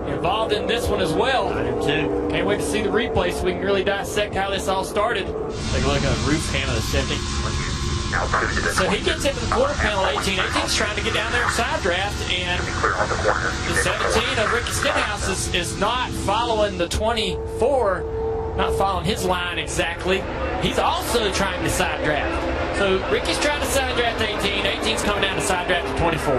involved in this one as well. I do too. Can't wait to see the replay so we can really dissect how this all started. Take a look at Ruth's hand of the 17. So he gets into the quarter panel 18. 18's trying to get down there in side draft, and the 17 of Ricky Stenhouse is not following the 24, not following his line exactly. He's also trying to side draft. So Ricky's trying to side draft 18. 18's coming down to side draft to 24.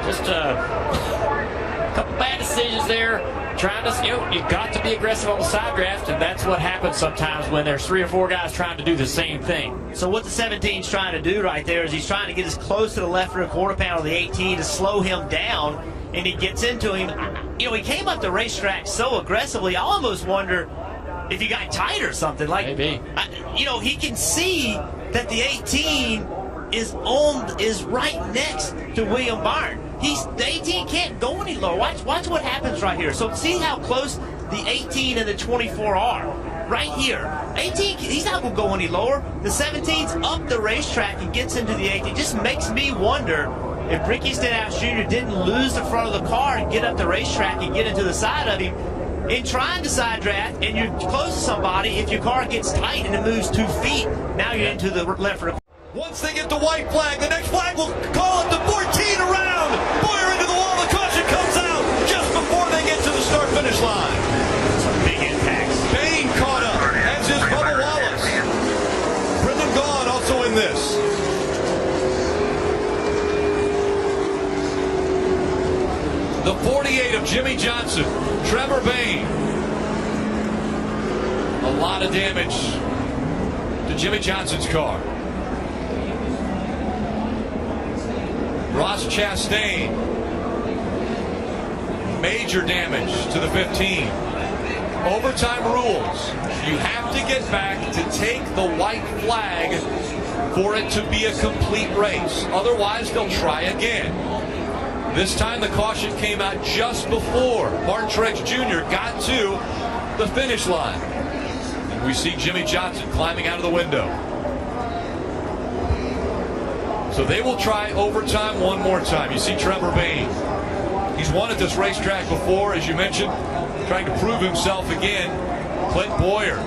Just a couple bad decisions there. Trying to, you've got to be aggressive on the side draft, and that's what happens sometimes when there's 3 or 4 guys trying to do the same thing. So what the 17's trying to do right there is he's trying to get as close to the left rear quarter panel of the 18 to slow him down, and he gets into him. He came up the racetrack so aggressively, I almost wonder if he got tight or something. Like, maybe. He can see that the 18 is right next to William Byron. The 18 can't go any lower. Watch what happens right here. So see how close the 18 and the 24 are. Right here. 18, he's not going to go any lower. The 17's up the racetrack and gets into the 18. Just makes me wonder if Ricky Stenhouse Jr. didn't lose the front of the car and get up the racetrack and get into the side of him. In trying to side draft and you're close to somebody, if your car gets tight and it moves 2 feet, now you're into the left rear. Once they get the white flag, the next flag will call it the 14 around. Bowyer into the wall, the caution comes out just before they get to the start-finish line. Some big impacts. Bain caught up, as is Bubba Wallace. Brendan Gaughan also in this. The 48 of Jimmy Johnson, Trevor Bain. A lot of damage to Jimmy Johnson's car. Ross Chastain, major damage to the 15. Overtime rules. You have to get back to take the white flag for it to be a complete race. Otherwise, they'll try again. This time, the caution came out just before Martin Truex Jr. got to the finish line. And we see Jimmy Johnson climbing out of the window. So they will try overtime one more time. You see Trevor Bain. He's won at this racetrack before, as you mentioned, trying to prove himself again. Clint Bowyer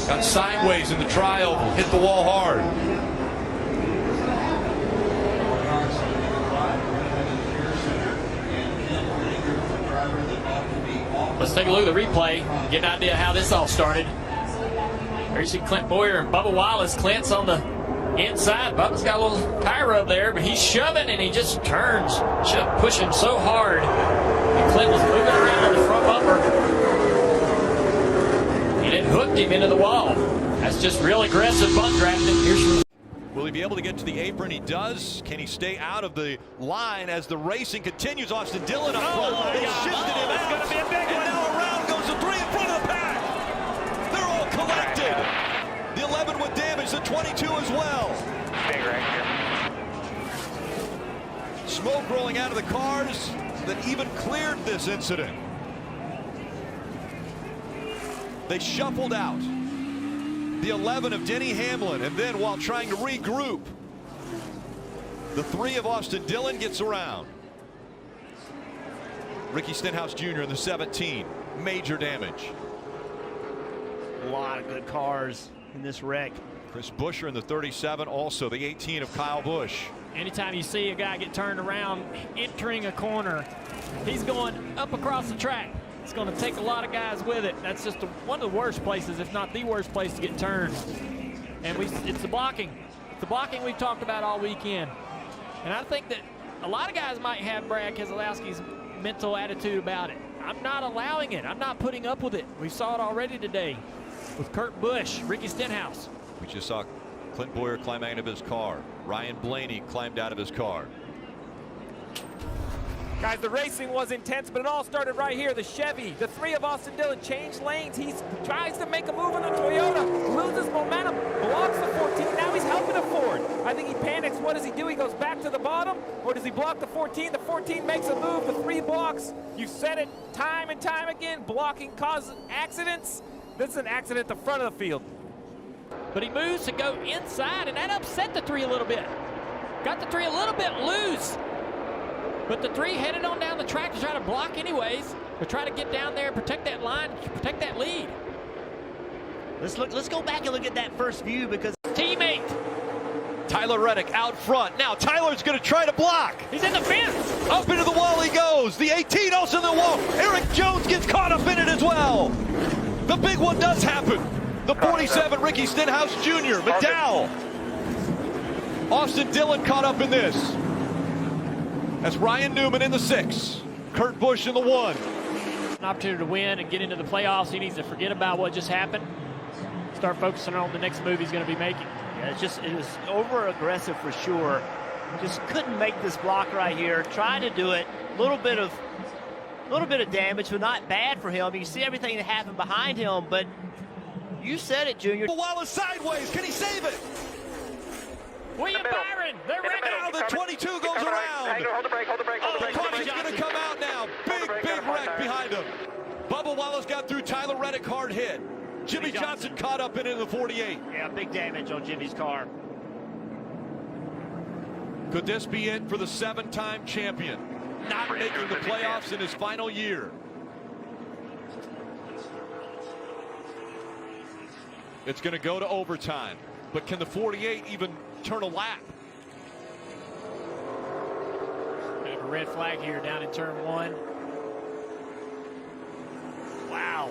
got sideways in the tri-oval, hit the wall hard. Let's take a look at the replay, get an idea of how this all started. There you see Clint Bowyer and Bubba Wallace. Clint's on the inside. Bubba's got a little tire rub there, but he's shoving and he just turns, pushing so hard. And Clint was moving around on the front bumper. And it hooked him into the wall. That's just real aggressive bunt drafting. Will he be able to get to the apron? He does. Can he stay out of the line as the racing continues? Austin Dillon up front. They shifted him out. It's going to be a big one. Now around goes the 3 in front of the pack. They're all collected. The 11 with damage, the 22 as well. Big right here. Smoke rolling out of the cars that even cleared this incident. They shuffled out. The 11 of Denny Hamlin, and then while trying to regroup, the 3 of Austin Dillon gets around. Ricky Stenhouse Jr. in the 17, major damage. A lot of good cars in this wreck. Chris Buescher in the 37, also the 18 of Kyle Busch. Anytime you see a guy get turned around entering a corner, he's going up across the track. It's going to take a lot of guys with it. That's just one of the worst places, if not the worst place to get turned. And it's the blocking. It's the blocking we've talked about all weekend. And I think that a lot of guys might have Brad Keselowski's mental attitude about it. I'm not allowing it. I'm not putting up with it. We saw it already today with Kurt Busch, Ricky Stenhouse. We just saw Clint Bowyer climb out of his car. Ryan Blaney climbed out of his car. Guys, the racing was intense, but it all started right here. The Chevy, the 3 of Austin Dillon changed lanes. He tries to make a move on the Toyota, loses momentum, blocks the 14. Now he's helping a Ford. I think he panics. What does he do? He goes back to the bottom, or does he block the 14? The 14 makes a move. The 3 blocks. You said it time and time again. Blocking causes accidents. This is an accident at the front of the field. But he moves to go inside, and that upset the 3 a little bit. Got the 3 a little bit loose. But the 3 headed on down the track to try to block anyways. But try to get down there and protect that line, protect that lead. Let's go back and look at that first view because teammate Tyler Reddick out front. Now Tyler's going to try to block. He's in the fence. Up into the wall he goes. The 18 also in the wall. Eric Jones gets caught up in it as well. The big one does happen. The 47, Ricky Stenhouse Jr., McDowell. Austin Dillon caught up in this. That's Ryan Newman in the 6. Kurt Busch in the 1. An opportunity to win and get into the playoffs. He needs to forget about what just happened. Start focusing on the next move he's going to be making. Yeah, it was over aggressive for sure. Just couldn't make this block right here. Trying to do it. A little bit of damage, but not bad for him. You see everything that happened behind him, but you said it, Junior. Wallace sideways. Can he save it? William Byron, they're wrecking. Now the 22 goes around. Hold the brake, hold the brake, hold the Oh, brake. the caution's going to come out now. Big wreck behind him. Bubba Wallace got through. Tyler Reddick hard hit. Jimmy Johnson caught up in the 48. Yeah, big damage on Jimmy's car. Could this be it for the 7-time champion? Not making the playoffs in his final year. It's going to go to overtime. But can the 48 even turn a lap? We have a red flag here down in turn 1. Wow.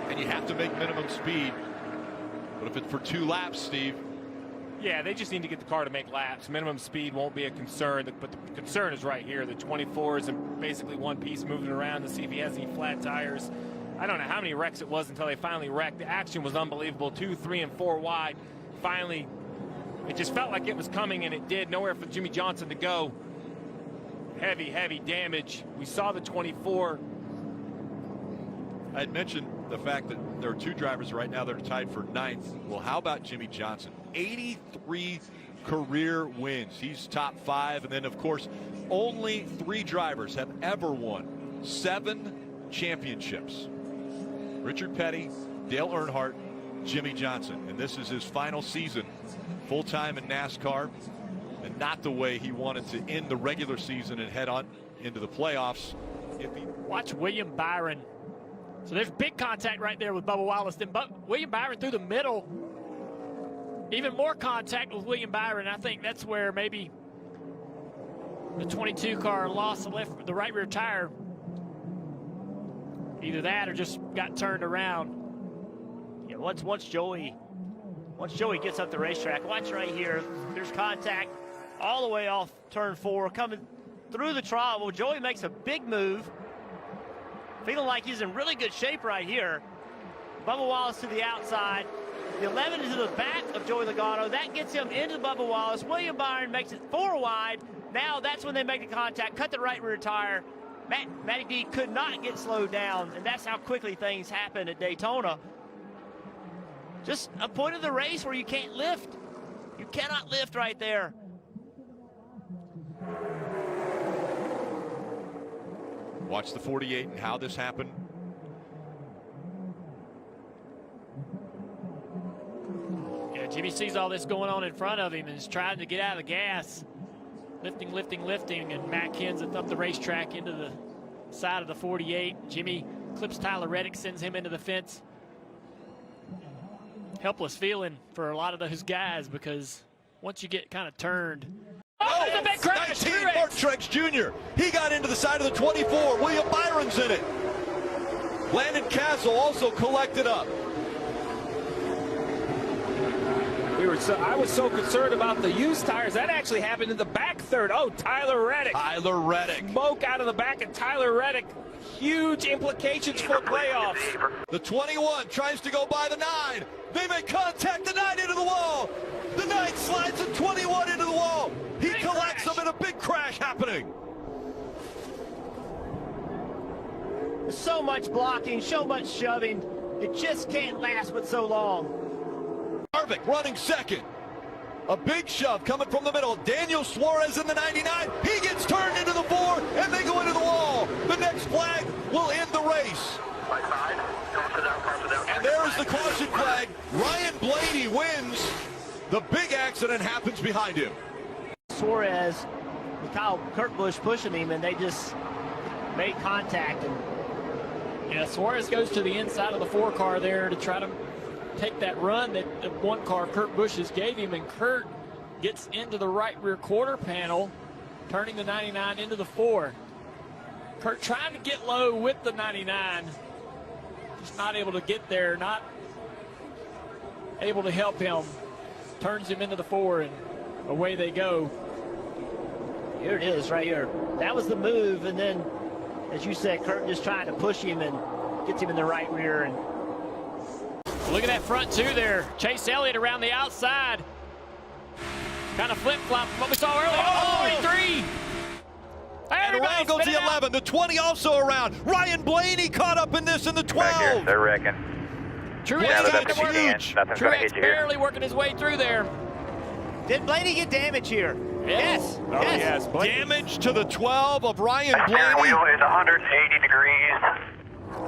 And you have to make minimum speed. But if it's for 2 laps, Steve. Yeah, they just need to get the car to make laps. Minimum speed won't be a concern, but the concern is right here. The 24 is in basically one piece moving around to see if he has any flat tires. I don't know how many wrecks it was until they finally wrecked. The action was unbelievable. 2, 3, and 4 wide. Finally, it just felt like it was coming, and it did. Nowhere for Jimmy Johnson to go. Heavy damage. We saw the 24. I had mentioned the fact that there are 2 drivers right now that are tied for 9th. Well, how about Jimmy Johnson? 83 career wins. He's top 5. And then, of course, only 3 drivers have ever won 7 championships. Richard Petty, Dale Earnhardt, Jimmy Johnson. And this is his final season full-time in NASCAR, and not the way he wanted to end the regular season and head on into the playoffs. Watch William Byron. So there's big contact right there with Bubba Wallace. Then William Byron through the middle. Even more contact with William Byron. I think that's where maybe the 22 car lost the right rear tire. Either that or just got turned around. Yeah, once Joey gets up the racetrack, watch right here. There's contact all the way off turn 4, coming through the trial. Well, Joey makes a big move. Feeling like he's in really good shape right here. Bubba Wallace to the outside. The 11 is to the back of Joey Logano. That gets him into Bubba Wallace. William Byron makes it 4 wide. Now that's when they make the contact. Cut the right rear tire. Matty D could not get slowed down, and that's how quickly things happen at Daytona. Just a point of the race where you can't lift. You cannot lift right there. Watch the 48 and how this happened. Yeah, Jimmy sees all this going on in front of him and is trying to get out of the gas. Lifting, and Matt Kenseth up the racetrack into the side of the 48. Jimmy clips Tyler Reddick, sends him into the fence. Helpless feeling for a lot of those guys because once you get kind of turned. Oh, there's a big crash! 19, Mark Truex Jr. He got into the side of the 24. William Byron's in it. Landon Castle also collected up. I was so concerned about the used tires. That actually happened in the back third. Oh, Tyler Reddick. Smoke out of the back of Tyler Reddick. Huge implications for playoffs. The 21 tries to go by the 9. They make contact. The 9 into the wall. The 9 slides the 21 into the wall. He collects them in a big crash happening. So much blocking, so much shoving. It just can't last but so long. Harvick running second. A big shove coming from the middle. Daniel Suarez in the 99. He gets turned into the 4, and they go into the wall. The next flag will end the race. And there is the caution flag. Ryan Blaney wins. The big accident happens behind him. Suarez with Kurt Busch pushing him, and they just made contact. And yeah, Suarez goes to the inside of the 4 car there to try to take that run that the 1 car, Kurt Busch, gave him, and Kurt gets into the right rear quarter panel, turning the 99 into the 4. Kurt trying to get low with the 99, just not able to get there, not able to help him. Turns him into the 4, and away they go. Here it is right here. That was the move, and then, as you said, Kurt just trying to push him and gets him in the right rear. And look at that front 2 there. Chase Elliott around the outside. Kind of flip-flop from what we saw earlier. Oh, 23. And around goes the 11. The 20 also around. Ryan Blaney caught up in this in the 12. They're wrecking. Truex barely working his way through there. Did Blaney get damage here? Yes. Oh, yes. Damage to the 12 of Ryan Blaney. The wheel is 180 degrees.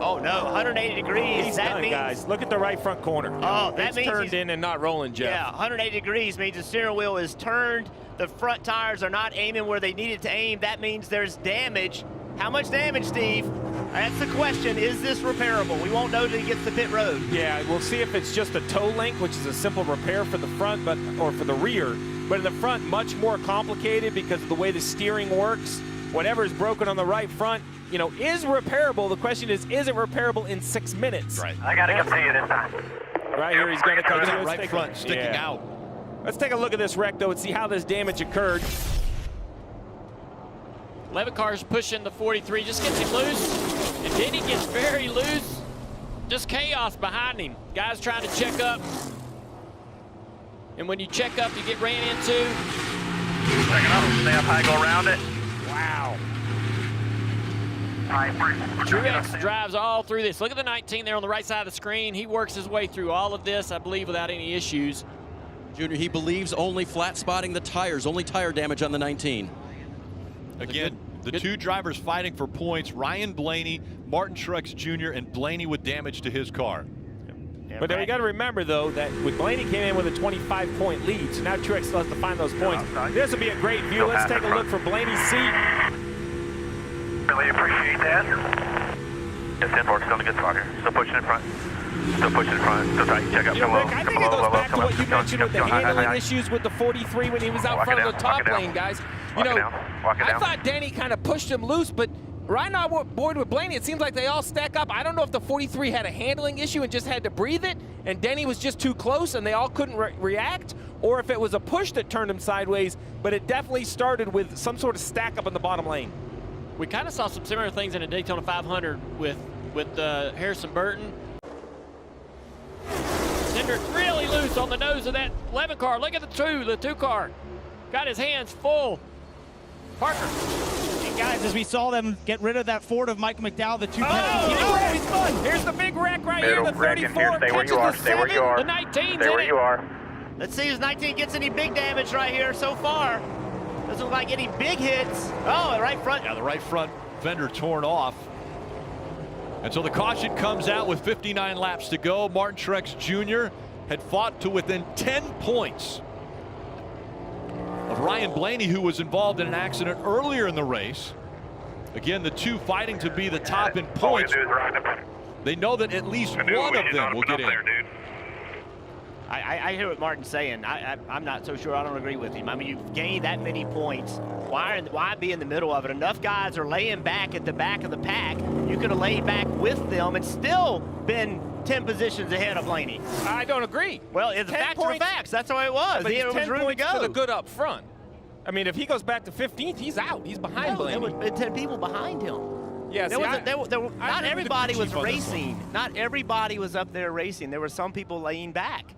Oh, no, 180 degrees. He's that done, means, guys. Look at the right front corner. Oh, that it's means turned in and not rolling, Jeff. Yeah, 180 degrees means the steering wheel is turned. The front tires are not aiming where they needed to aim. That means there's damage. How much damage, Steve? That's the question. Is this repairable? We won't know until he gets to pit road. Yeah, we'll see if it's just a toe link, which is a simple repair for the front, or for the rear. But in the front, much more complicated because of the way the steering works. Whatever is broken on the right front, you know, is repairable. The question is it repairable in 6 minutes? Right. I got to come see you this time. Right here, he's going to come to us. Right front sticking out. Let's take a look at this wreck, though, and see how this damage occurred. 11 cars pushing the 43, just gets him loose, and then he gets very loose. Just chaos behind him. Guys trying to check up, and when you check up, you get ran into. Check it up, stay up high, go around it. Wow. Truex drives all through this. Look at the 19 there on the right side of the screen. He works his way through all of this, I believe, without any issues. Junior, he believes only flat spotting the tires, only tire damage on the 19. Again, the 2 drivers fighting for points, Ryan Blaney, Martin Truex Jr., and Blaney with damage to his car. But you got to remember, though, that with Blaney came in with a 25-point lead, so now Truex still has to find those points. This will be a great view. Let's take a look from Blaney's seat. Really appreciate that. Yes, 10-4, still in a good spot here. Still pushing in front. Still pushing in front. Still tight. Check up. Rick, I think it goes back to what you mentioned with the handling issues with the 43 when he was out front of the top lane, guys. You know, I thought Danny kind of pushed him loose, but right now, Boyd with Blaney, it seems like they all stack up. I don't know if the 43 had a handling issue and just had to breathe it, and Denny was just too close and they all couldn't react, or if it was a push that turned him sideways, but it definitely started with some sort of stack up in the bottom lane. We kind of saw some similar things in a Daytona 500 with Harrison Burton. Hendrick really loose on the nose of that 11 car. Look at the two car. Got his hands full. Parker. And guys, as we saw them get rid of that Ford of Mike McDowell, the 2 he's gone. Here's the big wreck right here. The 34 catches the 7. The 19's Stay where you are. Let's see if 19 gets any big damage right here so far. Doesn't look like any big hits. Oh, the right front. Yeah, the right front fender torn off. And so the caution comes out with 59 laps to go. Martin Truex Jr. had fought to within 10 points of Ryan Blaney, who was involved in an accident earlier in the race. Again, the 2 fighting to be the top in points. They know that at least one of them will get in. I hear what Martin's saying. I'm not so sure. I don't agree with him. I mean, you've gained that many points. Why be in the middle of it? Enough guys are laying back at the back of the pack. You could have laid back with them and still been 10 positions ahead of Blaney. I don't agree. Well, it's facts are facts. That's the way it was. But There was room to go. for the good up front. I mean, if he goes back to 15th, he's out. He's behind Blaney. There were 10 people behind him. Yeah, not everybody was racing. Not everybody was up there racing. There were some people laying back.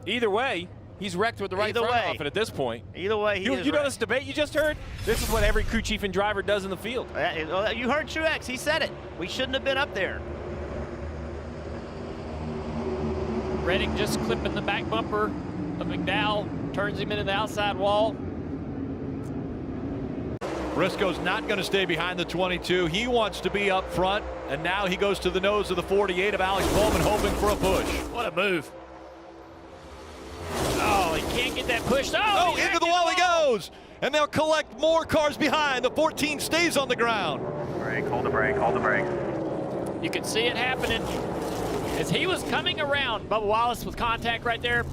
Either way, he's wrecked with the right front off it at this point. Either way, you know this debate you just heard? This is what every crew chief and driver does in the field. You heard Truex. He said it. We shouldn't have been up there. Reddick just clipping the back bumper of McDowell. Turns him into the outside wall. Briscoe's not going to stay behind the 22. He wants to be up front, and now he goes to the nose of the 48 of Alex Bowman, hoping for a push. What a move. Oh, he can't get that push. Oh, into the wall he goes. goes, and they'll collect more cars behind. The 14 stays on the ground. Brake, hold the brake, hold the brake. You can see it happening as he was coming around. Bubba Wallace with contact right there.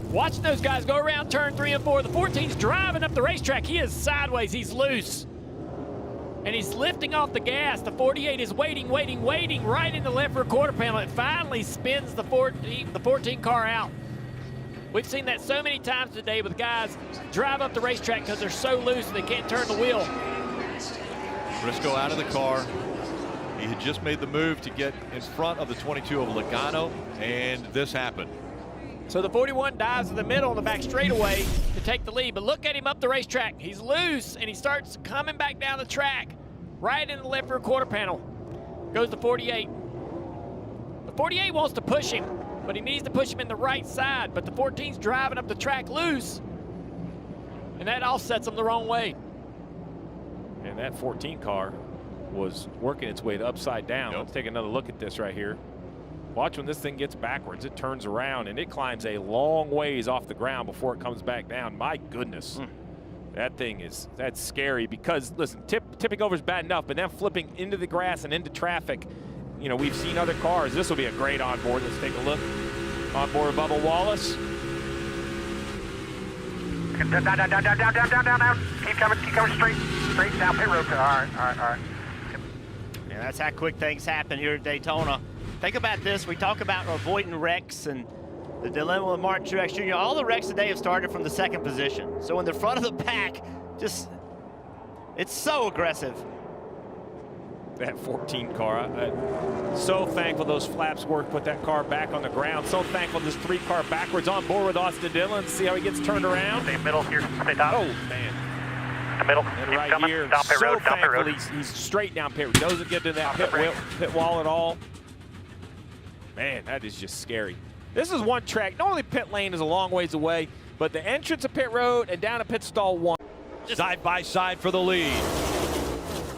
Watching those guys go around turn 3 and 4. The 14's driving up the racetrack. He is sideways. He's loose. And he's lifting off the gas. The 48 is waiting right in the left rear quarter panel. It finally spins the 14 car out. We've seen that so many times today with guys drive up the racetrack because they're so loose they can't turn the wheel. Briscoe out of the car. He had just made the move to get in front of the 22 of Logano, and this happened. So the 41 dives in the middle on the back straightaway to take the lead, but look at him up the racetrack. He's loose, and he starts coming back down the track, right in the left rear quarter panel. Goes the 48. The 48 wants to push him, but he needs to push him in the right side, but the 14's driving up the track loose, and that offsets him the wrong way. And that 14 car was working its way to upside down. Let's take another look at this right here. Watch when this thing gets backwards. It turns around and it climbs a long ways off the ground before it comes back down. My goodness. That thing that's scary because, listen, tipping over is bad enough, but then flipping into the grass and into traffic, you know, we've seen other cars. This will be a great onboard. Let's take a look. Onboard Bubba Wallace. Down. Keep coming straight down pit road. All right. Yeah, that's how quick things happen here at Daytona. Think about this. We talk about avoiding wrecks and the dilemma with Martin Truex Jr. All the wrecks today have started from the second position. So in the front of the pack, it's so aggressive. That 14 car, I'm so thankful those flaps worked, put that car back on the ground. So thankful this 3 car backwards on board with Austin Dillon. See how he gets turned around. Stay middle here. Stay top. Oh, man. The middle. And Keep right coming. here, Down pit so road. Down pit thankful road. he's straight down pit road. Doesn't get to that pit wall at all. Man, that is just scary. This is one track. Normally pit lane is a long ways away, but the entrance of pit road and down to pit stall 1. Side by side for the lead.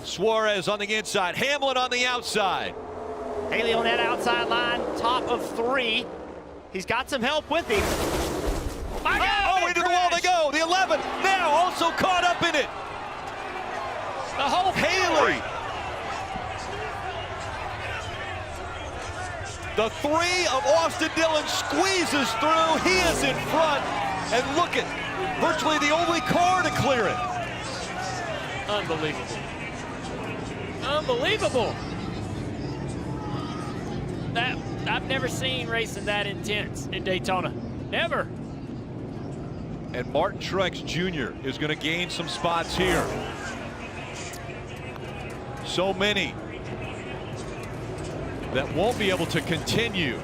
Suarez on the inside, Hamlin on the outside. Haley on that outside line, top of 3. He's got some help with him. Oh, into the wall they go. The 11 now also caught up in it. The whole Haley. The 3 of Austin Dillon squeezes through. He is in front. And look at virtually the only car to clear it. Unbelievable. Unbelievable. I've never seen racing that intense in Daytona. Never. And Martin Truex Jr. is going to gain some spots here. So many that won't be able to continue.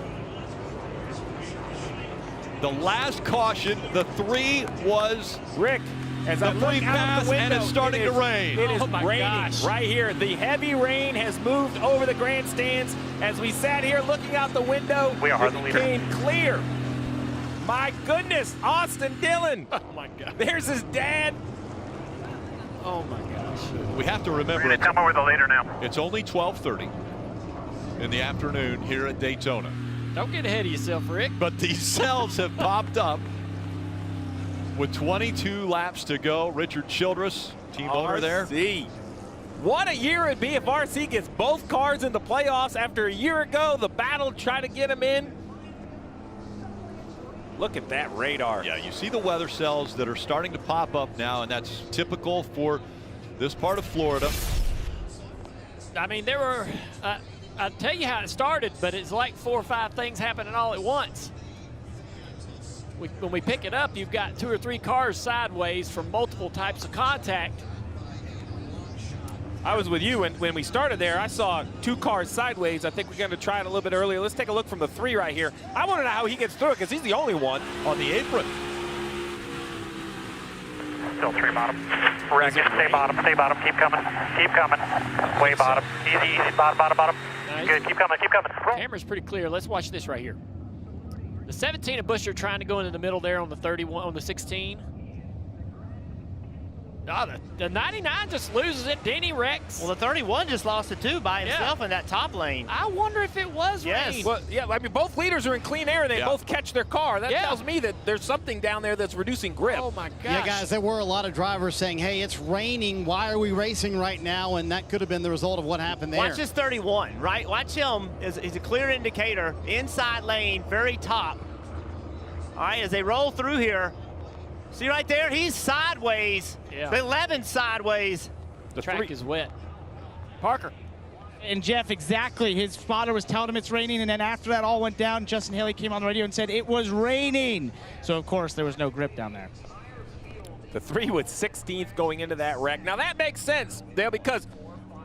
The last caution, the 3 was Rick. As the I'm 3 looking out pass, the window, and it's starting to rain. It is raining gosh. right here. The heavy rain has moved over the grandstands. As we sat here looking out the window, We are the it leader. became clear. My goodness, Austin Dillon. Oh my God. There's his dad. Oh my gosh. We have to remember We're going to come over the leader now. it's only 12:30 in the afternoon here at Daytona. Don't get ahead of yourself, Rick. But these cells have popped up with 22 laps to go. Richard Childress, team owner there. RC. What a year it'd be if RC gets both cars in the playoffs after a year ago. The battle trying to get him in. Look at that radar. Yeah, you see the weather cells that are starting to pop up now, and that's typical for this part of Florida. I mean, there were, I'll tell you how it started, but it's like 4 or 5 things happening all at once. When we pick it up, you've got 2 or 3 cars sideways from multiple types of contact. I was with you when we started there. I saw 2 cars sideways. I think we're going to try it a little bit earlier. Let's take a look from the 3 right here. I want to know how he gets through it because he's the only one on the apron. Still 3 bottom. Wreck it. Stay bottom. Stay bottom. Keep coming. Keep coming. Way bottom. Easy, easy. Bottom. Nice. Good. Keep coming. Keep coming. Camera's pretty clear. Let's watch this right here. The 17 of Buescher trying to go into the middle there on the 31, on the 16. Oh, The 99 just loses it. Denny wrecks. well, the 31 just lost it too by himself in that top lane. I wonder if it was rain. Well, yeah, I mean, both leaders are in clean air. They both catch their car. That tells me that there's something down there that's reducing grip. Oh, my gosh. Yeah, guys, there were a lot of drivers saying, hey, it's raining. Why are we racing right now? And that could have been the result of what happened there. Watch this 31, right? Watch him. He's a clear indicator. Inside lane, very top. All right, as they roll through here, see right there? He's sideways. Yeah. The 11 sideways. The track is wet. Parker. And Jeff, exactly. His spotter was telling him it's raining, and then after that all went down, Justin Haley came on the radio and said it was raining. So, of course, there was no grip down there. The 3 was 16th going into that wreck. Now, that makes sense, Dale, because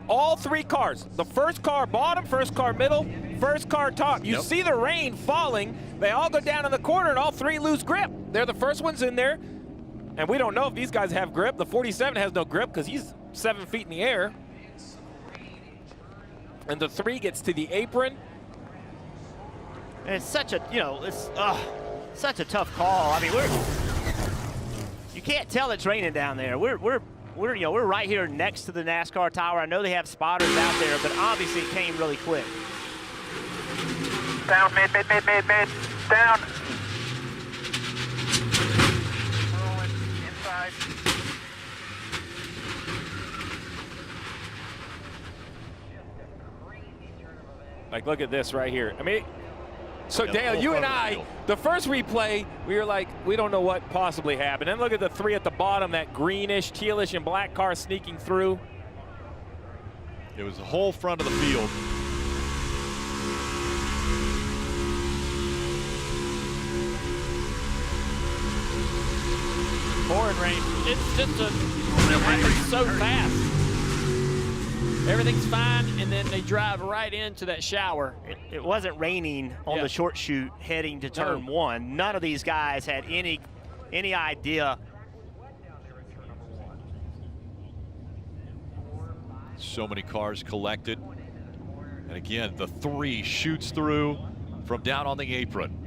all 3 cars, the first car bottom, first car middle, first car top, you see the rain falling. They all go down in the corner, and all 3 lose grip. They're the first ones in there, and we don't know if these guys have grip. The 47 has no grip because he's 7 feet in the air. And the 3 gets to the apron. And it's such a, it's such a tough call. I mean, you can't tell it's raining down there. We're right here next to the NASCAR tower. I know they have spotters out there, but obviously it came really quick. Down, mid. Down. Rolling inside. Like, look at this right here. I mean, so Dale, you and I, the first replay, we were like, we don't know what possibly happened. And look at the 3 at the bottom, that greenish, tealish, and black car sneaking through. It was the whole front of the field. Pouring rain. It's just happens so fast. Everything's fine, and then they drive right into that shower. It wasn't raining on the short chute heading to turn 1. None of these guys had any idea. So many cars collected. And again, the 3 shoots through from down on the apron.